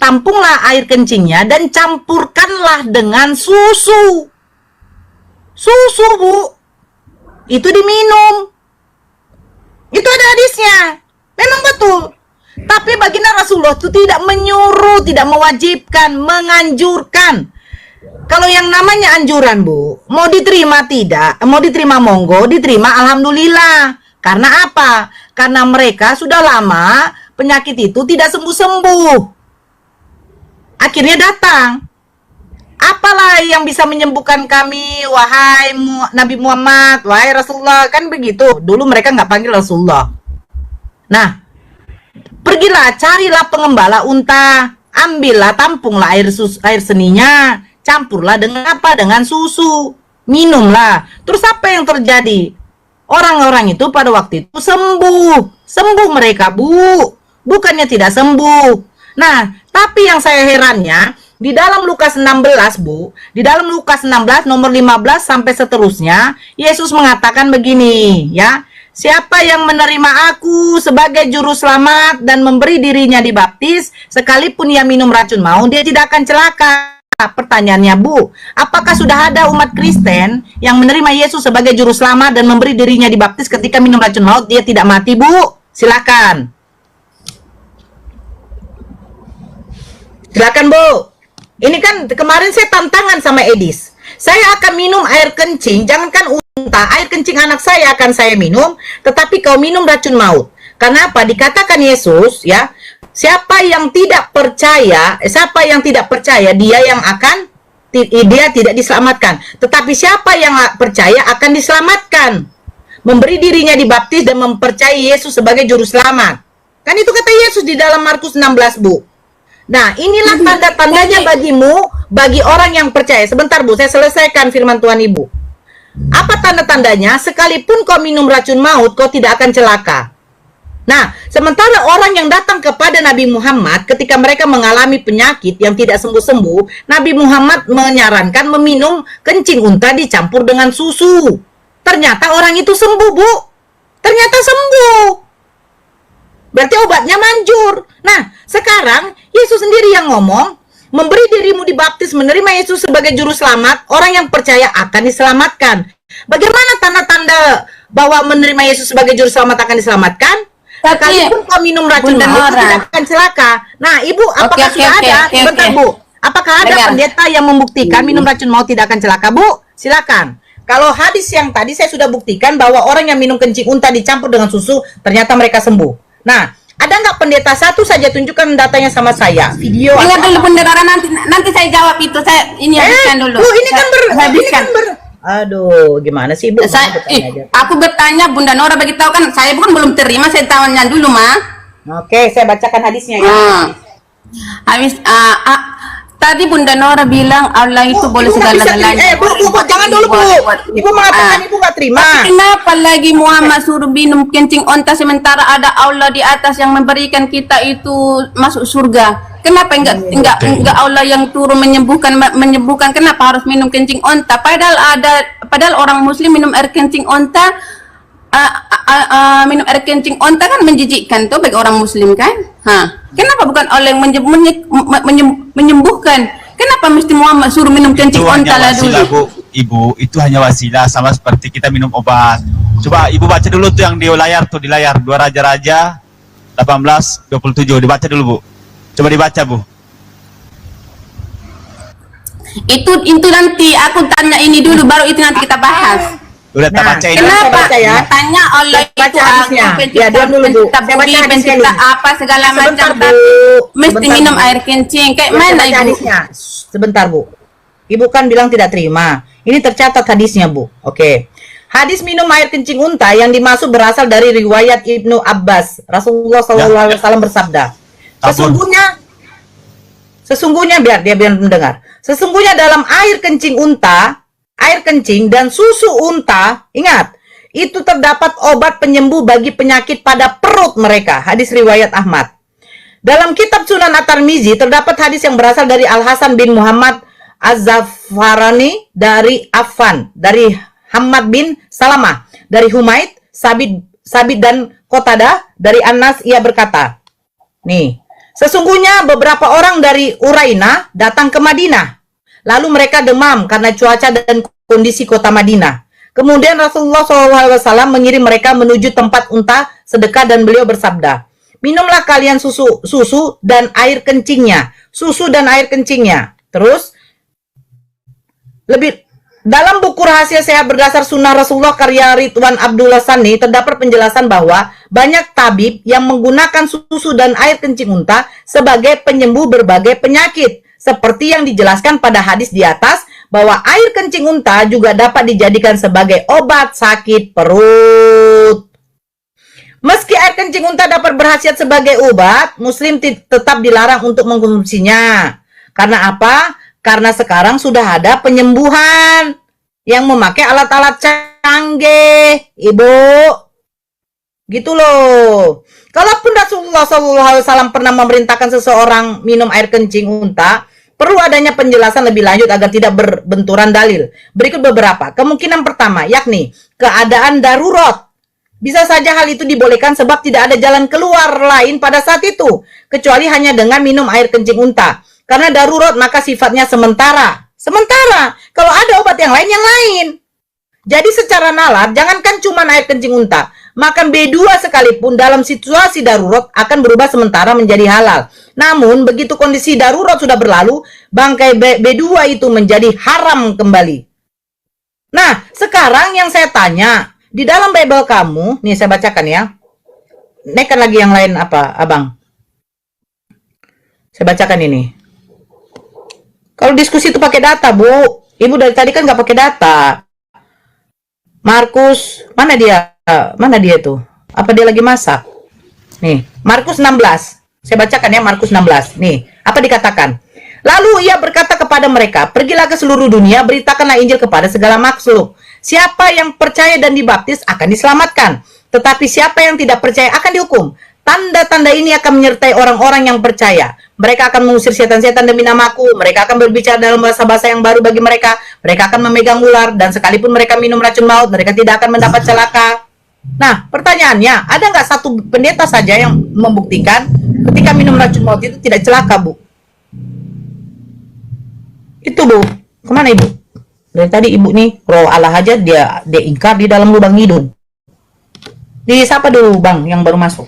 tampunglah air kencingnya dan campurkanlah dengan susu. Susu, Bu. Itu diminum. Itu ada hadisnya. Memang betul. Tapi baginda Rasulullah itu tidak menyuruh, tidak mewajibkan, menganjurkan. Kalau yang namanya anjuran, Bu, mau diterima tidak, mau diterima monggo, diterima alhamdulillah. Karena apa? Karena mereka sudah lama penyakit itu tidak sembuh-sembuh. Akhirnya datang. Apalah yang bisa menyembuhkan kami, wahai Nabi Muhammad, wahai Rasulullah, kan begitu. Dulu mereka nggak panggil Rasulullah. Nah, pergilah, carilah pengembala unta, ambillah, tampunglah air seninya, campurlah dengan apa? Dengan susu, minumlah. Terus apa yang terjadi? Orang-orang itu pada waktu itu sembuh mereka, Bu. Bukannya tidak sembuh. Nah, tapi yang saya herannya, di dalam Lukas 16, Bu, di dalam Lukas 16 nomor 15 sampai seterusnya, Yesus mengatakan begini, ya. Siapa yang menerima aku sebagai juru selamat dan memberi dirinya dibaptis, sekalipun ia minum racun maut, dia tidak akan celaka. Pertanyaannya, Bu, apakah sudah ada umat Kristen yang menerima Yesus sebagai juru selamat dan memberi dirinya dibaptis ketika minum racun maut, dia tidak mati, Bu? Silakan. Silakan, Bu. Ini kan kemarin saya tantangan sama Edis. Saya akan minum air kencing, jangankan unta, air kencing anak saya akan saya minum, tetapi kau minum racun maut. Karena apa? Dikatakan Yesus, ya, siapa yang tidak percaya, dia yang akan, dia tidak diselamatkan. Tetapi siapa yang percaya akan diselamatkan. Memberi dirinya dibaptis dan mempercayai Yesus sebagai juru selamat. Kan itu kata Yesus di dalam Markus 16, Bu. Nah, inilah tanda-tandanya bagimu, bagi orang yang percaya. Sebentar, Bu, saya selesaikan firman Tuhan Ibu. Apa tanda-tandanya? Sekalipun kau minum racun maut, kau tidak akan celaka. Nah, sementara orang yang datang kepada Nabi Muhammad ketika mereka mengalami penyakit yang tidak sembuh-sembuh, Nabi Muhammad menyarankan meminum kencing unta dicampur dengan susu. Ternyata orang itu sembuh, Bu. Ternyata sembuh. Berarti obatnya manjur. Nah, sekarang Yesus sendiri yang ngomong, memberi dirimu dibaptis, menerima Yesus sebagai juru selamat, orang yang percaya akan diselamatkan. Bagaimana tanda-tanda bahwa menerima Yesus sebagai juru selamat akan diselamatkan? Sekalipun kau minum racun maut, tidak akan celaka. Nah, Ibu, apakah sudah ada? Bentar, Bu. Apakah ada pendeta yang membuktikan minum racun maut tidak akan celaka, Bu? Silakan. Kalau hadis yang tadi saya sudah buktikan bahwa orang yang minum kencing unta dicampur dengan susu, ternyata mereka sembuh. Nah, ada nggak pendeta satu saja tunjukkan datanya sama saya, video? Ingat dulu pendeta, nanti saya jawab itu. Saya ini habiskan dulu. Bu, ini kan aduh, gimana sih, Bu? Aku bertanya Bunda Nora, bagi tahu kan saya bukan belum terima, saya tanya dulu, Ma. Oke, saya bacakan hadisnya ya. Habis tadi Bunda Nora bilang Allah itu boleh segala-galanya. Bu, jangan dulu, Bu. Ibu mengatakan Ibu nggak terima. Tapi kenapa lagi Muhammad suruh minum kencing onta sementara ada Allah di atas yang memberikan kita itu masuk surga? Kenapa enggak Allah yang turun menyembuhkan? Kenapa harus minum kencing onta? Padahal orang Muslim minum air kencing onta, minum air kencing onta kan menjijikkan tuh bagi orang Muslim kan? Kenapa bukan Allah yang menyembuhkan? Kenapa mesti Muhammad suruh minum kencing onta lah dulu? Bu, Ibu, itu hanya wasilah, sama seperti kita minum obat. Coba Ibu baca dulu tuh yang di layar, Dua Raja-Raja 18:27, dibaca dulu, Bu. Coba dibaca, Bu. Itu nanti aku tanya ini dulu, baru itu nanti kita bahas. Udah tak baca ini. Kenapa? Ya. Tanya Allah itu ya, dia dulu, Bu. Saya baca hadisnya apa segala macam, mesti minum air kencing. Kayak mana, Ibu? Hadisnya. Sebentar, Bu. Ibu kan bilang tidak terima. Ini tercatat hadisnya, Bu. Oke. Hadis minum air kencing unta yang dimaksud berasal dari riwayat Ibnu Abbas. Rasulullah SAW bersabda, Sesungguhnya biar mendengar. Sesungguhnya dalam air kencing unta, air kencing dan susu unta, ingat, itu terdapat obat penyembuh bagi penyakit pada perut mereka. Hadis riwayat Ahmad. Dalam kitab Sunan At-Tirmizi terdapat hadis yang berasal dari Al-Hasan bin Muhammad Az-Zafarani, dari Affan, dari Hamad bin Salamah, dari Humaid, Sabit dan Qatadah, dari Anas, ia berkata, nih, Sesungguhnya beberapa orang dari Uraina datang ke Madinah. Lalu mereka demam karena cuaca dan kondisi kota Madinah. Kemudian Rasulullah SAW mengirim mereka menuju tempat unta sedekah dan beliau bersabda, minumlah kalian susu dan air kencingnya. Susu dan air kencingnya. Terus, dalam buku Rahasia Sehat Berdasar Sunnah Rasulullah karya Ridwan Abdullah Sani terdapat penjelasan bahwa banyak tabib yang menggunakan susu dan air kencing unta sebagai penyembuh berbagai penyakit. Seperti yang dijelaskan pada hadis di atas bahwa air kencing unta juga dapat dijadikan sebagai obat sakit perut. Meski air kencing unta dapat berkhasiat sebagai obat, muslim tetap dilarang untuk mengkonsumsinya. Karena apa? Karena sekarang sudah ada penyembuhan yang memakai alat-alat canggih, Ibu. Gitu loh. Kalaupun Rasulullah SAW pernah memerintahkan seseorang minum air kencing unta, perlu adanya penjelasan lebih lanjut agar tidak berbenturan dalil. Berikut beberapa. Kemungkinan pertama, yakni keadaan darurat. Bisa saja hal itu dibolehkan sebab tidak ada jalan keluar lain pada saat itu, kecuali hanya dengan minum air kencing unta. Karena darurat maka sifatnya sementara. Sementara, kalau ada obat yang lain. Jadi secara nalar, jangankan cuma air kencing unta, makan B2 sekalipun dalam situasi darurat akan berubah sementara menjadi halal. Namun, begitu kondisi darurat sudah berlalu, bangkai B2 itu menjadi haram kembali. Nah, sekarang yang saya tanya, di dalam Bible kamu, nih saya bacakan ya. Naikkan lagi yang lain apa, Abang? Saya bacakan ini. Kalau diskusi itu pakai data, Bu. Ibu dari tadi kan nggak pakai data. Markus, mana dia? Mana dia tuh? Apa dia lagi masak? Nih, Markus 16. Saya bacakan ya, Markus 16. Nih, apa dikatakan? Lalu ia berkata kepada mereka, pergilah ke seluruh dunia, beritakanlah Injil kepada segala makhluk. Siapa yang percaya dan dibaptis akan diselamatkan. Tetapi siapa yang tidak percaya akan dihukum. Tanda-tanda ini akan menyertai orang-orang yang percaya. Mereka akan mengusir setan-setan demi namaku. Mereka akan berbicara dalam bahasa-bahasa yang baru bagi mereka. Mereka akan memegang ular. Dan sekalipun mereka minum racun maut, mereka tidak akan mendapat celaka. Nah, pertanyaannya, ada nggak satu pendeta saja yang membuktikan ketika minum racun maut itu tidak celaka, Bu? Itu, Bu. Kemana, Ibu? Dari tadi Ibu nih, roh Allah aja dia ingkar di dalam lubang hidung. Di siapa dulu, Bang, yang baru masuk?